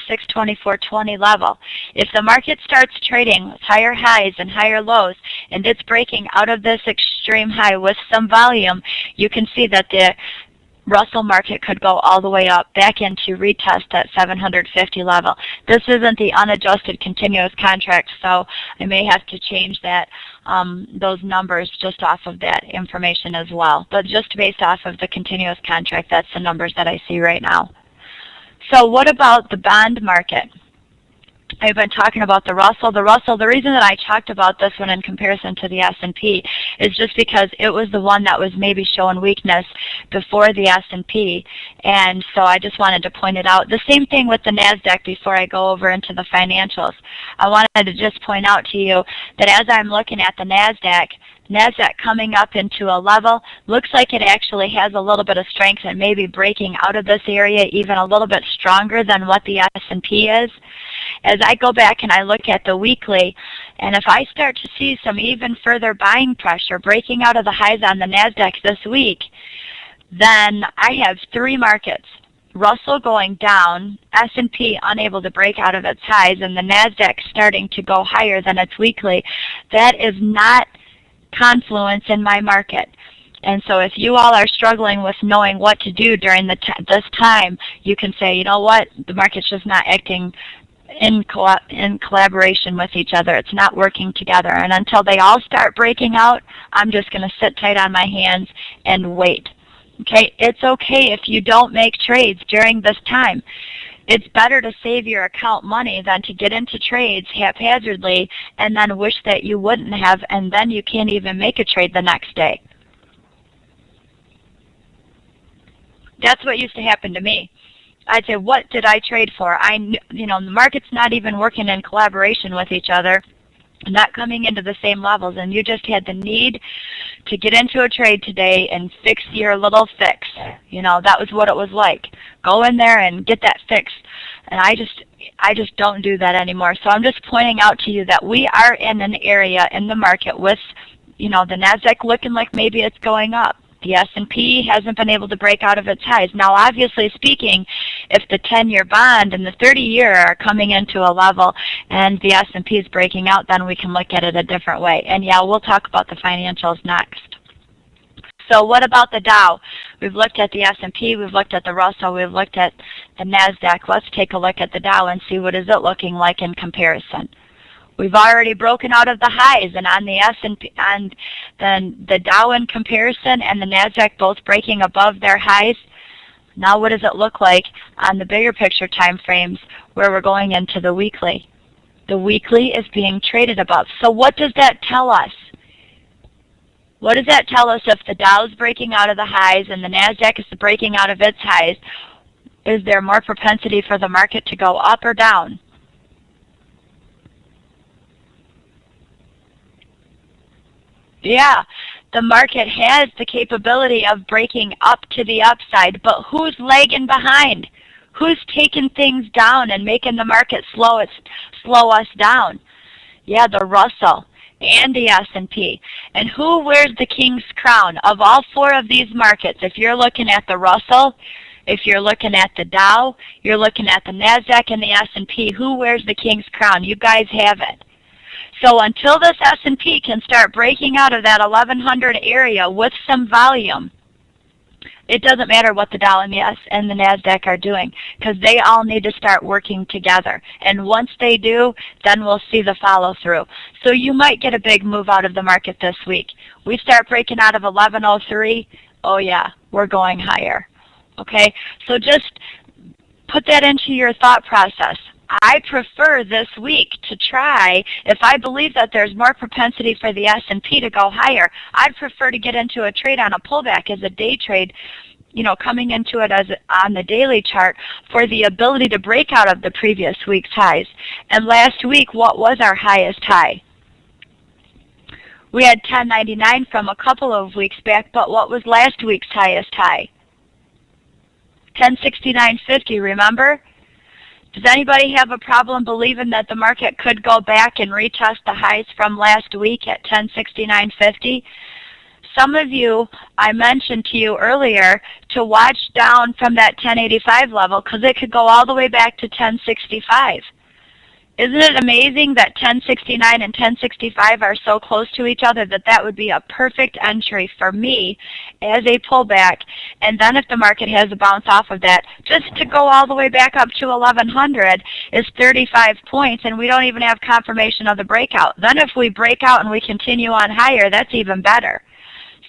624.20 level. If the market starts trading with higher highs and higher lows and it's breaking out of this extreme high with some volume, you can see that the Russell market could go all the way up back into retest at 750 level. This isn't the unadjusted continuous contract, so I may have to change that those numbers just off of that information as well. But just based off of the continuous contract, that's the numbers that I see right now. So what about the bond market? I've been talking about the Russell. The reason that I talked about this one in comparison to the S&P is just because it was the one that was maybe showing weakness before the S&P, and so I just wanted to point it out. The same thing with the NASDAQ before I go over into the financials. I wanted to just point out to you that as I'm looking at the NASDAQ coming up into a level, looks like it actually has a little bit of strength and maybe breaking out of this area even a little bit stronger than what the S&P is. As I go back and I look at the weekly, and if I start to see some even further buying pressure breaking out of the highs on the NASDAQ this week, then I have three markets. Russell going down, S&P unable to break out of its highs, and the NASDAQ starting to go higher than its weekly. That is not confluence in my market. And so if you all are struggling with knowing what to do during this time, you can say, you know what, the market's just not acting in collaboration with each other. It's not working together. And until they all start breaking out, I'm just going to sit tight on my hands and wait. Okay, it's okay if you don't make trades during this time. It's better to save your account money than to get into trades haphazardly and then wish that you wouldn't have, and then you can't even make a trade the next day. That's what used to happen to me. I'd say, what did I trade for? The market's not even working in collaboration with each other, not coming into the same levels, and you just had the need to get into a trade today and fix your little fix. That was what it was like. Go in there and get that fix. And I just don't do that anymore. So I'm just pointing out to you that we are in an area in the market with, the NASDAQ looking like maybe it's going up. The S&P hasn't been able to break out of its highs. Now, obviously speaking, if the 10-year bond and the 30-year are coming into a level and the S&P is breaking out, then we can look at it a different way. And yeah, we'll talk about the financials next. So what about the Dow? We've looked at the S&P, we've looked at the Russell, we've looked at the NASDAQ. Let's take a look at the Dow and see what is it looking like in comparison. We've already broken out of the highs, and on the S&P, and then the Dow in comparison and the NASDAQ both breaking above their highs, Now what does it look like on the bigger picture time frames where we're going into the weekly? The weekly is being traded above. So what does that tell us? What does that tell us if the Dow is breaking out of the highs and the NASDAQ is breaking out of its highs? Is there more propensity for the market to go up or down? Yeah, the market has the capability of breaking up to the upside, but who's lagging behind? Who's taking things down and making the market slow us down? Yeah, the Russell and the S&P. And who wears the king's crown? Of all four of these markets, if you're looking at the Russell, if you're looking at the Dow, you're looking at the NASDAQ and the S&P, who wears the king's crown? You guys have it. So until this S&P can start breaking out of that 1100 area with some volume, it doesn't matter what the Dow and the NASDAQ are doing, because they all need to start working together. And once they do, then we'll see the follow-through. So you might get a big move out of the market this week. We start breaking out of 1103, oh yeah, we're going higher. Okay, so just put that into your thought process. I prefer this week to try, if I believe that there's more propensity for the S&P to go higher, I'd prefer to get into a trade on a pullback as a day trade, you know, coming into it as on the daily chart for the ability to break out of the previous week's highs. And last week, what was our highest high? We had 1099 from a couple of weeks back, but what was last week's highest high? 1069.50, remember? Does anybody have a problem believing that the market could go back and retest the highs from last week at 1069.50? Some of you, I mentioned to you earlier, to watch down from that 1085 level because it could go all the way back to 1065. Isn't it amazing that 1069 and 1065 are so close to each other that that would be a perfect entry for me as a pullback? And then if the market has a bounce off of that, just to go all the way back up to 1100 is 35 points, and we don't even have confirmation of the breakout. Then if we break out and we continue on higher, that's even better.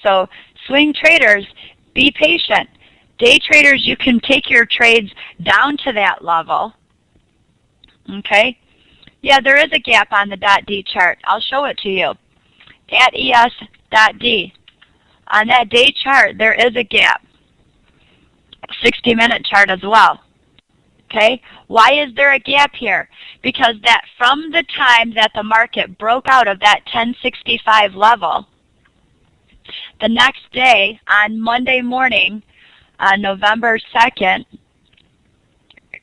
So swing traders, be patient. Day traders, you can take your trades down to that level. Okay? Yeah, there is a gap on the .D chart. I'll show it to you. At ES.D. On that day chart, there is a gap. 60-minute chart as well. Okay? Why is there a gap here? Because that from the time that the market broke out of that 1065 level, the next day on Monday morning, on November 2nd,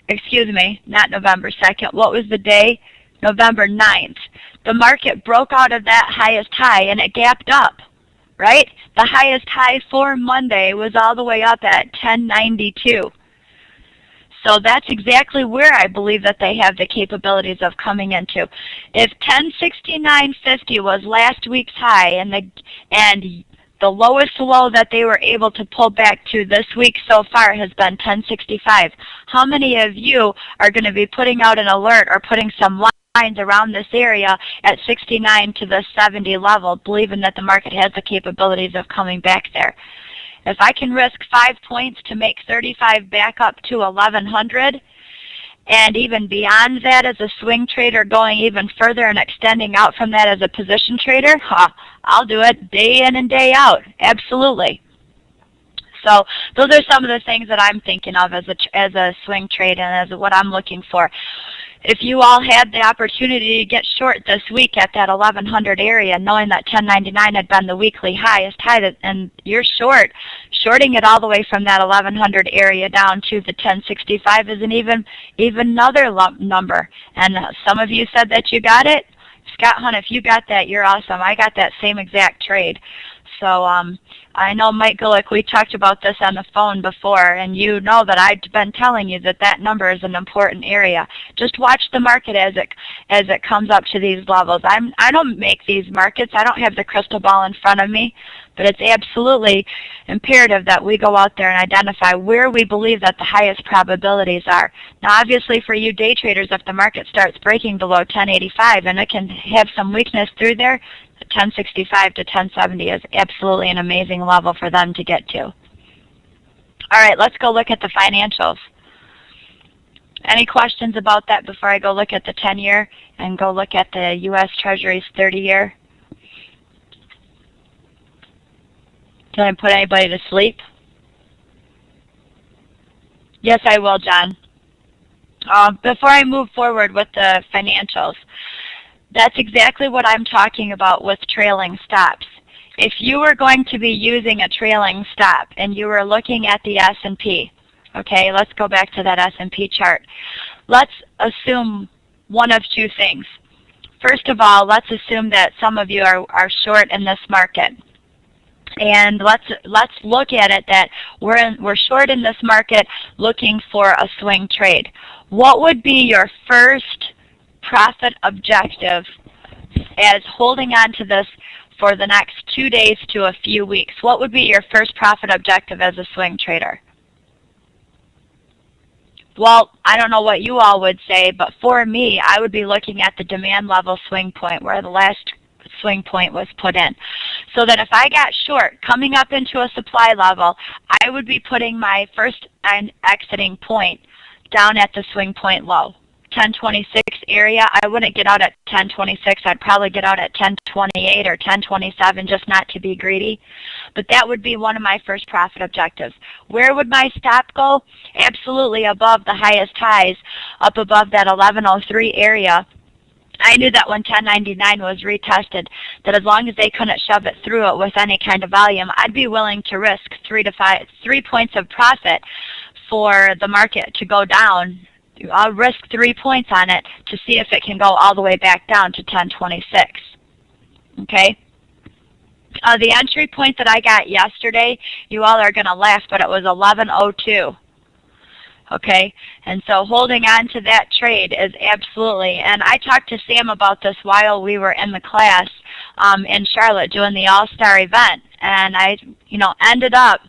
excuse me, not November 2nd, what was the day? November 9th. The market broke out of that highest high and it gapped up, right? The highest high for Monday was all the way up at 1092. So that's exactly where I believe that they have the capabilities of coming into. If 1069.50 was last week's high and the lowest low that they were able to pull back to this week so far has been 1065. How many of you are going to be putting out an alert or putting some lines around this area at 69 to the 70 level, believing that the market has the capabilities of coming back there? If I can risk 5 points to make 35 back up to 1100, and even beyond that as a swing trader, going even further and extending out from that as a position trader, I'll do it day in and day out. Absolutely. So those are some of the things that I'm thinking of as a swing trade and as what I'm looking for. If you all had the opportunity to get short this week at that 1100 area, knowing that 1099 had been the weekly highest high, and you're shorting it all the way from that 1100 area down to the 1065 is an even another number. And some of you said that you got it. Scott Hunt, if you got that, you're awesome. I got that same exact trade. So I know, Mike Gullick, we talked about this on the phone before, and you know that I've been telling you that that number is an important area. Just watch the market as it comes up to these levels. I don't make these markets. I don't have the crystal ball in front of me, but it's absolutely imperative that we go out there and identify where we believe that the highest probabilities are. Now, obviously, for you day traders, if the market starts breaking below 1085 and it can have some weakness through there, 1065 to 1070 is absolutely an amazing level for them to get to. All All right, let's go look at the financials. Any questions about that before I go look at the 10-year and go look at the U.S. Treasury's 30-year? Can I put anybody to sleep? Yes, I will, John. Before I move forward with the financials, that's exactly what I'm talking about with trailing stops. If you were going to be using a trailing stop and you were looking at the S&P, okay, let's go back to that S&P chart. Let's assume one of two things. First of all, let's assume that some of you are short in this market. And let's look at it that we're short in this market looking for a swing trade. What would be your first profit objective as holding on to this for the next 2 days to a few weeks? What would be your first profit objective as a swing trader? Well, I don't know what you all would say, but for me, I would be looking at the demand level swing point where the last swing point was put in. So that if I got short coming up into a supply level, I would be putting my first and exiting point down at the swing point low. 1026 area, I wouldn't get out at 1026. I'd probably get out at 1028 or 1027 just not to be greedy. But that would be one of my first profit objectives. Where would my stop go? Absolutely above the highest highs, up above that 1103 area. I knew that when 1099 was retested, that as long as they couldn't shove it through it with any kind of volume, I'd be willing to risk 3 points of profit for the market to go down. I'll risk 3 points on it to see if it can go all the way back down to 1026. Okay? The entry point that I got yesterday, you all are going to laugh, but it was 1102. Okay, and so holding on to that trade is absolutely, and I talked to Sam about this while we were in the class in Charlotte doing the All-Star event, and I, ended up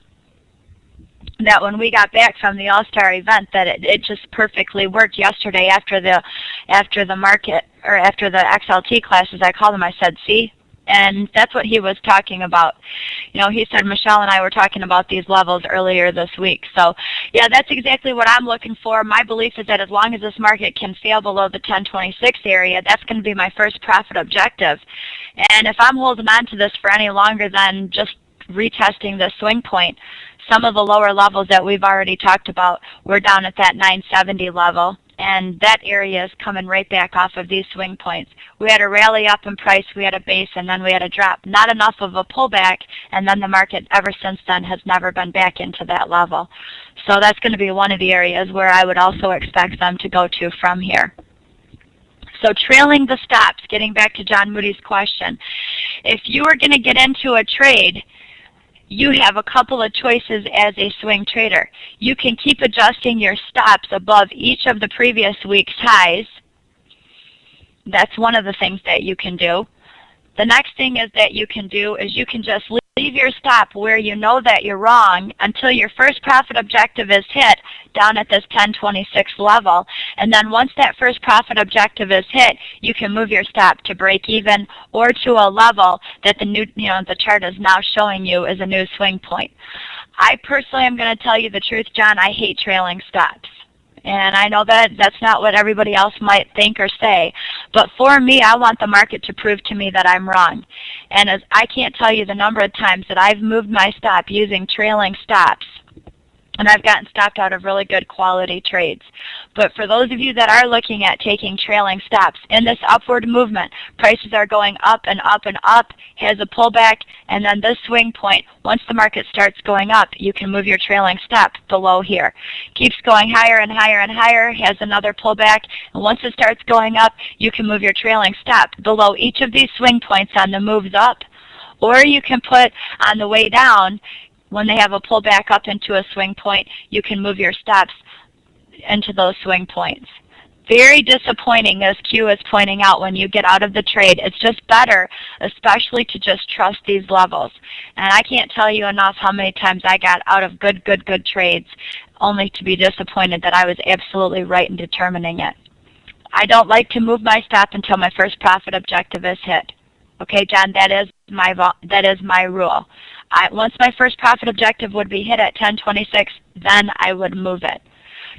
that when we got back from the All-Star event that it just perfectly worked yesterday after the market, or after the XLT classes. I called him, I said, see? And that's what he was talking about. He said, Michelle and I were talking about these levels earlier this week. So, yeah, that's exactly what I'm looking for. My belief is that as long as this market can fail below the 1026 area, that's going to be my first profit objective. And if I'm holding on to this for any longer than just retesting the swing point, some of the lower levels that we've already talked about, we're down at that 970 level. And that area is coming right back off of these swing points. We had a rally up in price, we had a base, and then we had a drop. Not enough of a pullback, and then the market ever since then has never been back into that level. So that's going to be one of the areas where I would also expect them to go to from here. So trailing the stops, getting back to John Moody's question. If you are going to get into a trade, you have a couple of choices as a swing trader. You can keep adjusting your stops above each of the previous week's highs. That's one of the things that you can do. The next thing is that you can do is you can just leave your stop where you know that you're wrong until your first profit objective is hit down at this 1026 level. And then once that first profit objective is hit, you can move your stop to break even or to a level that the chart is now showing you is a new swing point. I personally am going to tell you the truth, John, I hate trailing stops. And I know that that's not what everybody else might think or say. But for me, I want the market to prove to me that I'm wrong. And as I can't tell you the number of times that I've moved my stop using trailing stops. And I've gotten stopped out of really good quality trades. But for those of you that are looking at taking trailing stops, in this upward movement, prices are going up and up and up, has a pullback, and then this swing point, once the market starts going up, you can move your trailing stop below here. Keeps going higher and higher and higher, has another pullback, and once it starts going up, you can move your trailing stop below each of these swing points on the moves up. Or you can put on the way down, when they have a pullback up into a swing point, you can move your stops into those swing points. Very disappointing, as Q is pointing out, when you get out of the trade. It's just better, especially to just trust these levels. And I can't tell you enough how many times I got out of good trades only to be disappointed that I was absolutely right in determining it. I don't like to move my stop until my first profit objective is hit. Okay, John, that is my rule. once my first profit objective would be hit at 1026, then I would move it.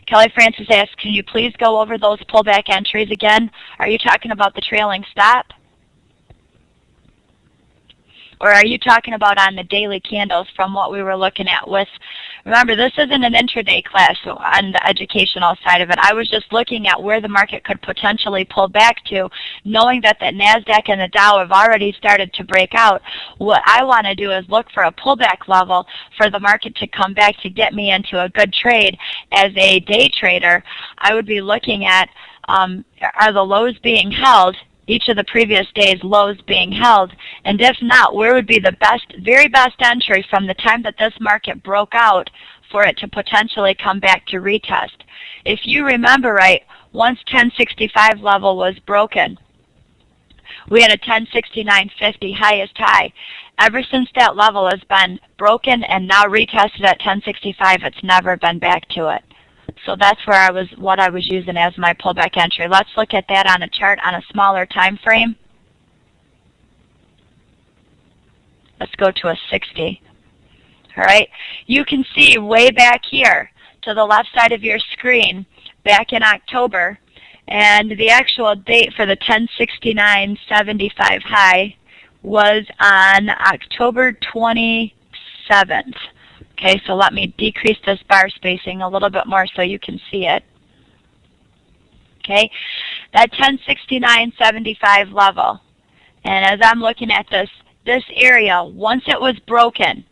Kelly Francis asks, can you please go over those pullback entries again? Are you talking about the trailing stop? Or are you talking about on the daily candles from what we were looking at with, remember this isn't an intraday class so on the educational side of it. I was just looking at where the market could potentially pull back to, knowing that the NASDAQ and the Dow have already started to break out. What I want to do is look for a pullback level for the market to come back to get me into a good trade. As a day trader, I would be looking at are the lows being held, each of the previous days' lows being held, and if not, where would be the very best entry from the time that this market broke out for it to potentially come back to retest. If you remember right, once 1065 level was broken, we had a 1069.50 highest high. Ever since that level has been broken and now retested at 1065, it's never been back to it. So that's where what I was using as my pullback entry. Let's look at that on a chart on a smaller time frame. Let's go to a 60. All right, you can see way back here to the left side of your screen, back in October, and the actual date for the 1069.75 high was on October 27th. Okay, so let me decrease this bar spacing a little bit more so you can see it. Okay, that 1069.75 level, and as I'm looking at this area, once it was broken,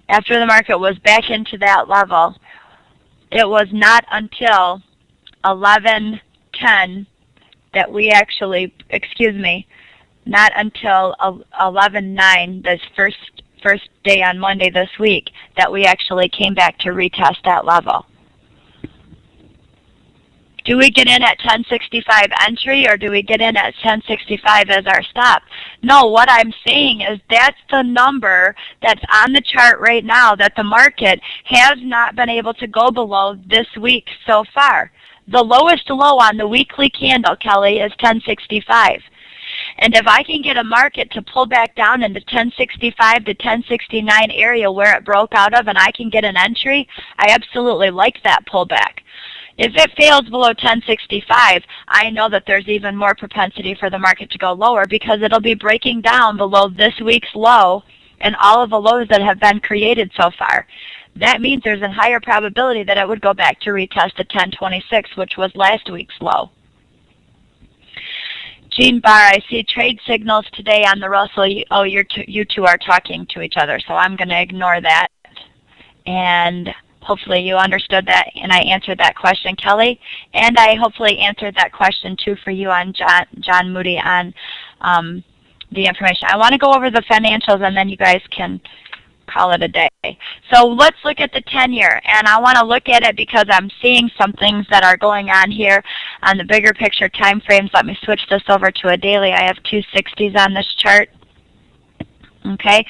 after the market was back into that level, it was not until 11:10 that we actually, not until 11:9, this first day on Monday this week, that we actually came back to retest that level. Do we get in at 1065 entry, or do we get in at 1065 as our stop? No, what I'm saying is that's the number that's on the chart right now that the market has not been able to go below this week so far. The lowest low on the weekly candle, Kelly, is 1065. And if I can get a market to pull back down into 1065 to 1069 area where it broke out of, and I can get an entry, I absolutely like that pullback. If it fails below 1065, I know that there's even more propensity for the market to go lower because it'll be breaking down below this week's low and all of the lows that have been created so far. That means there's a higher probability that it would go back to retest at 1026, which was last week's low. Jean Barr, I see trade signals today on the Russell. You two are talking to each other, so I'm going to ignore that. And hopefully you understood that and I answered that question, Kelly. And I hopefully answered that question too for you on John Moody on the information. I want to go over the financials and then you guys can call it a day. So let's look at the 10-year, and I want to look at it because I'm seeing some things that are going on here on the bigger picture time frames. Let me switch this over to a daily. I have two 60s on this chart. Okay,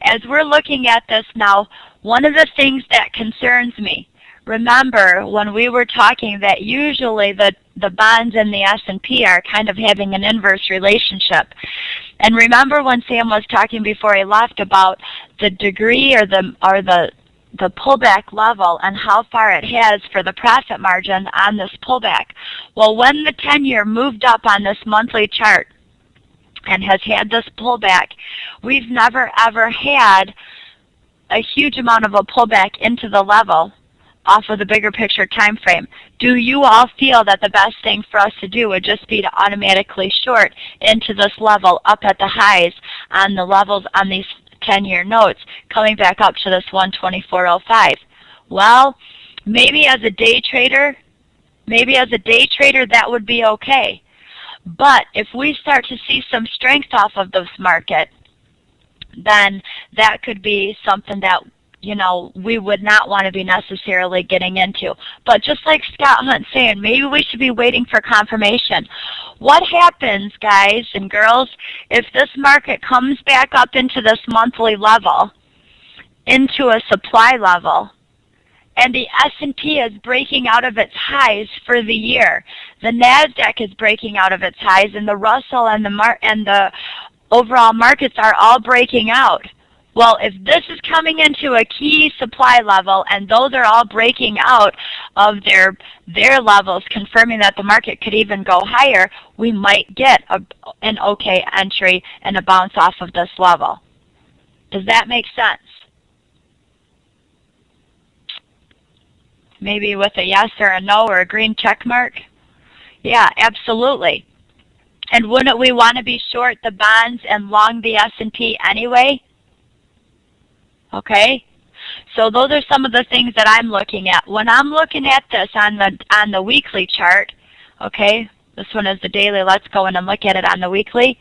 as we're looking at this now, one of the things that concerns me, remember when we were talking that usually the bonds and the S&P are kind of having an inverse relationship. And remember when Sam was talking before he left about the degree or the pullback level and how far it has for the profit margin on this pullback. Well, when the 10-year moved up on this monthly chart and has had this pullback, we've never ever had a huge amount of a pullback into the level off of the bigger picture time frame. Do you all feel that the best thing for us to do would just be to automatically short into this level up at the highs on the levels on these 10-year notes, coming back up to this 124.05? Well, maybe as a day trader that would be okay. But if we start to see some strength off of this market, then that could be something that we would not want to be necessarily getting into. But just like Scott Hunt's saying, maybe we should be waiting for confirmation. What happens, guys and girls, if this market comes back up into this monthly level, into a supply level, and the S&P is breaking out of its highs for the year, the NASDAQ is breaking out of its highs, and the Russell and the overall markets are all breaking out. Well, if this is coming into a key supply level and those are all breaking out of their levels, confirming that the market could even go higher, we might get an okay entry and a bounce off of this level. Does that make sense? Maybe with a yes or a no or a green check mark? Yeah, absolutely. And wouldn't we want to be short the bonds and long the S&P anyway? Okay, so those are some of the things that I'm looking at. When I'm looking at this on the weekly chart, okay, this one is the daily. Let's go in and look at it on the weekly.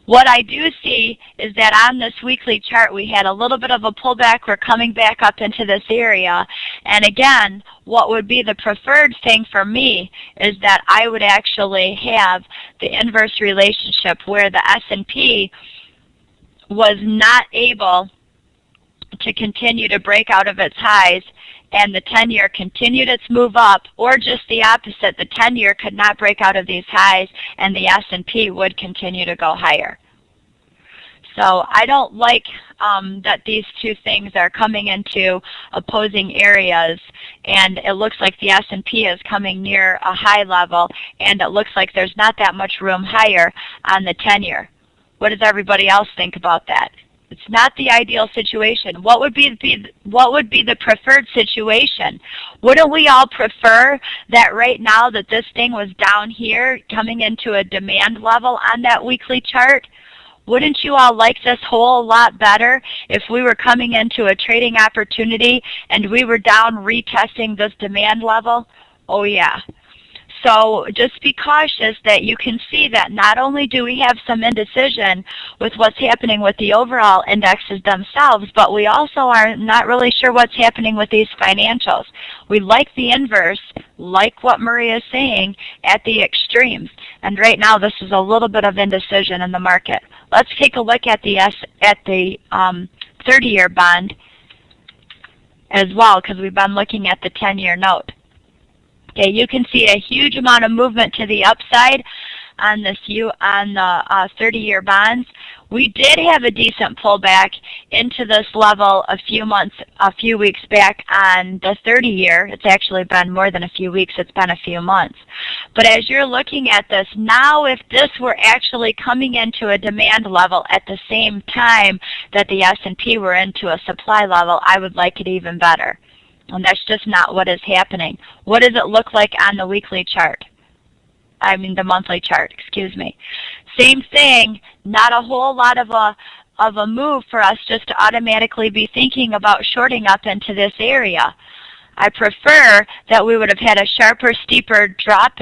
What I do see is that on this weekly chart we had a little bit of a pullback. We're coming back up into this area. And again, what would be the preferred thing for me is that I would actually have the inverse relationship where the S&P was not able to continue to break out of its highs and the 10-year continued its move up, or just the opposite, the 10-year could not break out of these highs and the S&P would continue to go higher. So I don't like that these two things are coming into opposing areas, and it looks like the S&P is coming near a high level, and it looks like there's not that much room higher on the 10-year. What does everybody else think about that? It's not the ideal situation. What would be the preferred situation? Wouldn't we all prefer that right now that this thing was down here coming into a demand level on that weekly chart? Wouldn't you all like this whole lot better if we were coming into a trading opportunity and we were down retesting this demand level? Oh yeah. So just be cautious that you can see that not only do we have some indecision with what's happening with the overall indexes themselves, but we also are not really sure what's happening with these financials. We like the inverse, like what Maria is saying, at the extremes. And right now this is a little bit of indecision in the market. Let's take a look at the 30-year bond as well, because we've been looking at the 10-year note. Okay, you can see a huge amount of movement to the upside on the 30-year bonds. We did have a decent pullback into this level a few weeks back on the 30-year. It's actually been more than a few weeks. It's been a few months. But as you're looking at this, now if this were actually coming into a demand level at the same time that the S&P were into a supply level, I would like it even better. And that's just not what is happening. What does it look like on the weekly chart? I mean the monthly chart, excuse me. Same thing, not a whole lot of a move for us just to automatically be thinking about shorting up into this area. I prefer that we would have had a sharper, steeper drop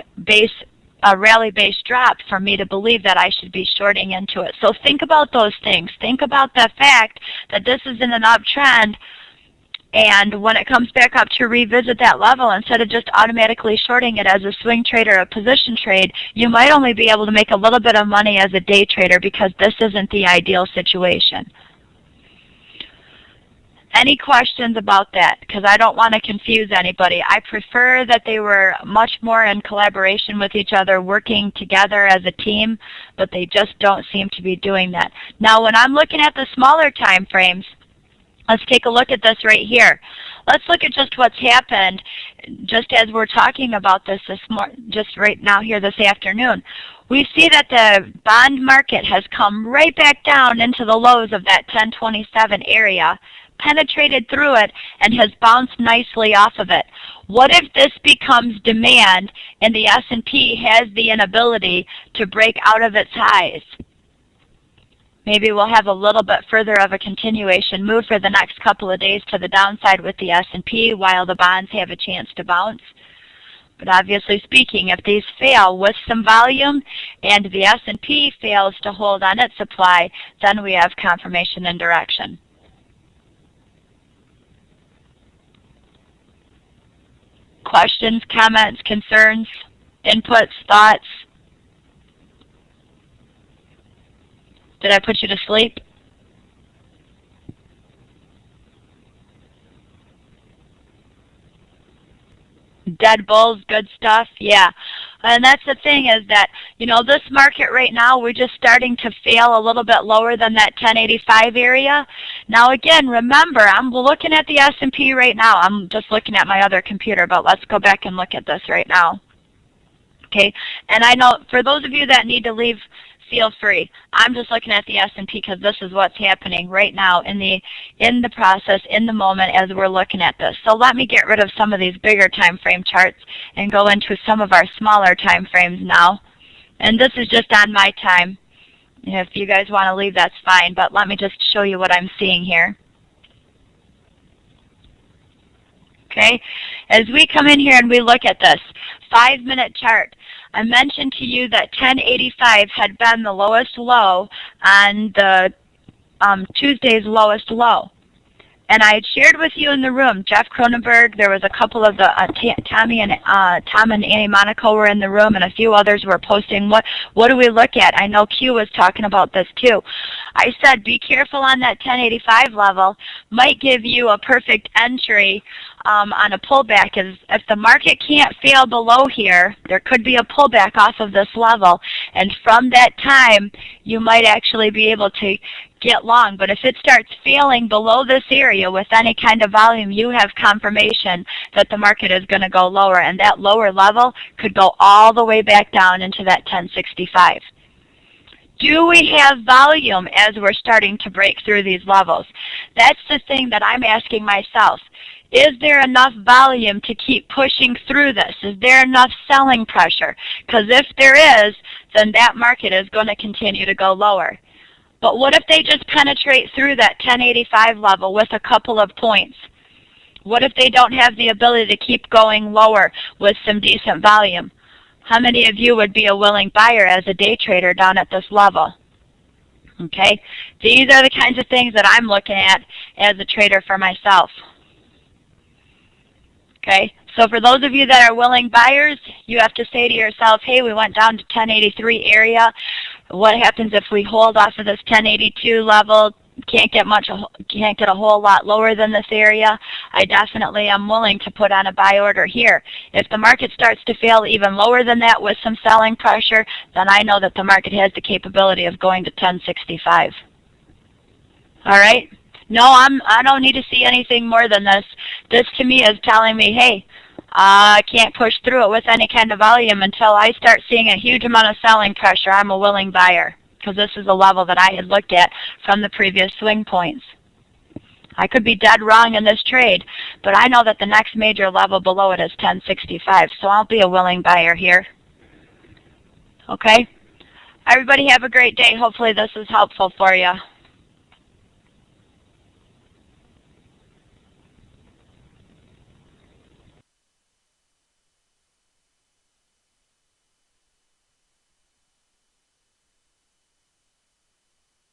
a rally-based drop for me to believe that I should be shorting into it. So think about those things. Think about the fact that this is in an uptrend, and when it comes back up to revisit that level, instead of just automatically shorting it as a swing trade or a position trade, you might only be able to make a little bit of money as a day trader because this isn't the ideal situation. Any questions about that? Because I don't want to confuse anybody. I prefer that they were much more in collaboration with each other, working together as a team, but they just don't seem to be doing that. Now, when I'm looking at the smaller time frames, let's take a look at this right here. Let's look at just what's happened just as we're talking about this just right now here this afternoon. We see that the bond market has come right back down into the lows of that 1027 area, penetrated through it, and has bounced nicely off of it. What if this becomes demand and the S&P has the inability to break out of its highs? Maybe we'll have a little bit further of a continuation move for the next couple of days to the downside with the S&P while the bonds have a chance to bounce. But obviously speaking, if these fail with some volume and the S&P fails to hold on its supply, then we have confirmation and direction. Questions, comments, concerns, inputs, thoughts? Did I put you to sleep? Dead bulls, good stuff? Yeah. And that's the thing is that, you know, this market right now, we're just starting to fail a little bit lower than that 1085 area. Now again, remember, I'm looking at the S&P right now. I'm just looking at my other computer, but let's go back and look at this right now. Okay, and I know for those of you that need to leave, feel free. I'm just looking at the S&P because this is what's happening right now in the process, in the moment as we're looking at this. So let me get rid of some of these bigger time frame charts and go into some of our smaller time frames now. And this is just on my time. If you guys want to leave, that's fine, but let me just show you what I'm seeing here. Okay, as we come in here and we look at this 5-minute chart, I mentioned to you that 1085 had been the lowest low on the Tuesday's lowest low. And I had shared with you in the room, Jeff Cronenberg, there was a couple of the, Tom and Annie Monaco were in the room, and a few others were posting, what do we look at? I know Q was talking about this too. I said, be careful on that 1085 level, might give you a perfect entry on a pullback. If the market can't fail below here, there could be a pullback off of this level, and from that time, you might actually be able to get long. But if it starts failing below this area with any kind of volume, you have confirmation that the market is going to go lower, and that lower level could go all the way back down into that 1065. Do we have volume as we're starting to break through these levels? That's the thing that I'm asking myself. Is there enough volume to keep pushing through this? Is there enough selling pressure? Because if there is, then that market is going to continue to go lower. But what if they just penetrate through that 1085 level with a couple of points? What if they don't have the ability to keep going lower with some decent volume? How many of you would be a willing buyer as a day trader down at this level? Okay, these are the kinds of things that I'm looking at as a trader for myself. Okay, so for those of you that are willing buyers, you have to say to yourself, hey, we went down to 1083 area. What happens if we hold off of this 1082 level? Can't get a whole lot lower than this area. I definitely am willing to put on a buy order here. If the market starts to fail even lower than that with some selling pressure, then I know that the market has the capability of going to 1065. All right? No, I don't need to see anything more than this. This to me is telling me, hey, I can't push through it with any kind of volume until I start seeing a huge amount of selling pressure. I'm a willing buyer because this is a level that I had looked at from the previous swing points. I could be dead wrong in this trade, but I know that the next major level below it is 1065, so I'll be a willing buyer here. Okay? Everybody have a great day. Hopefully this is helpful for you.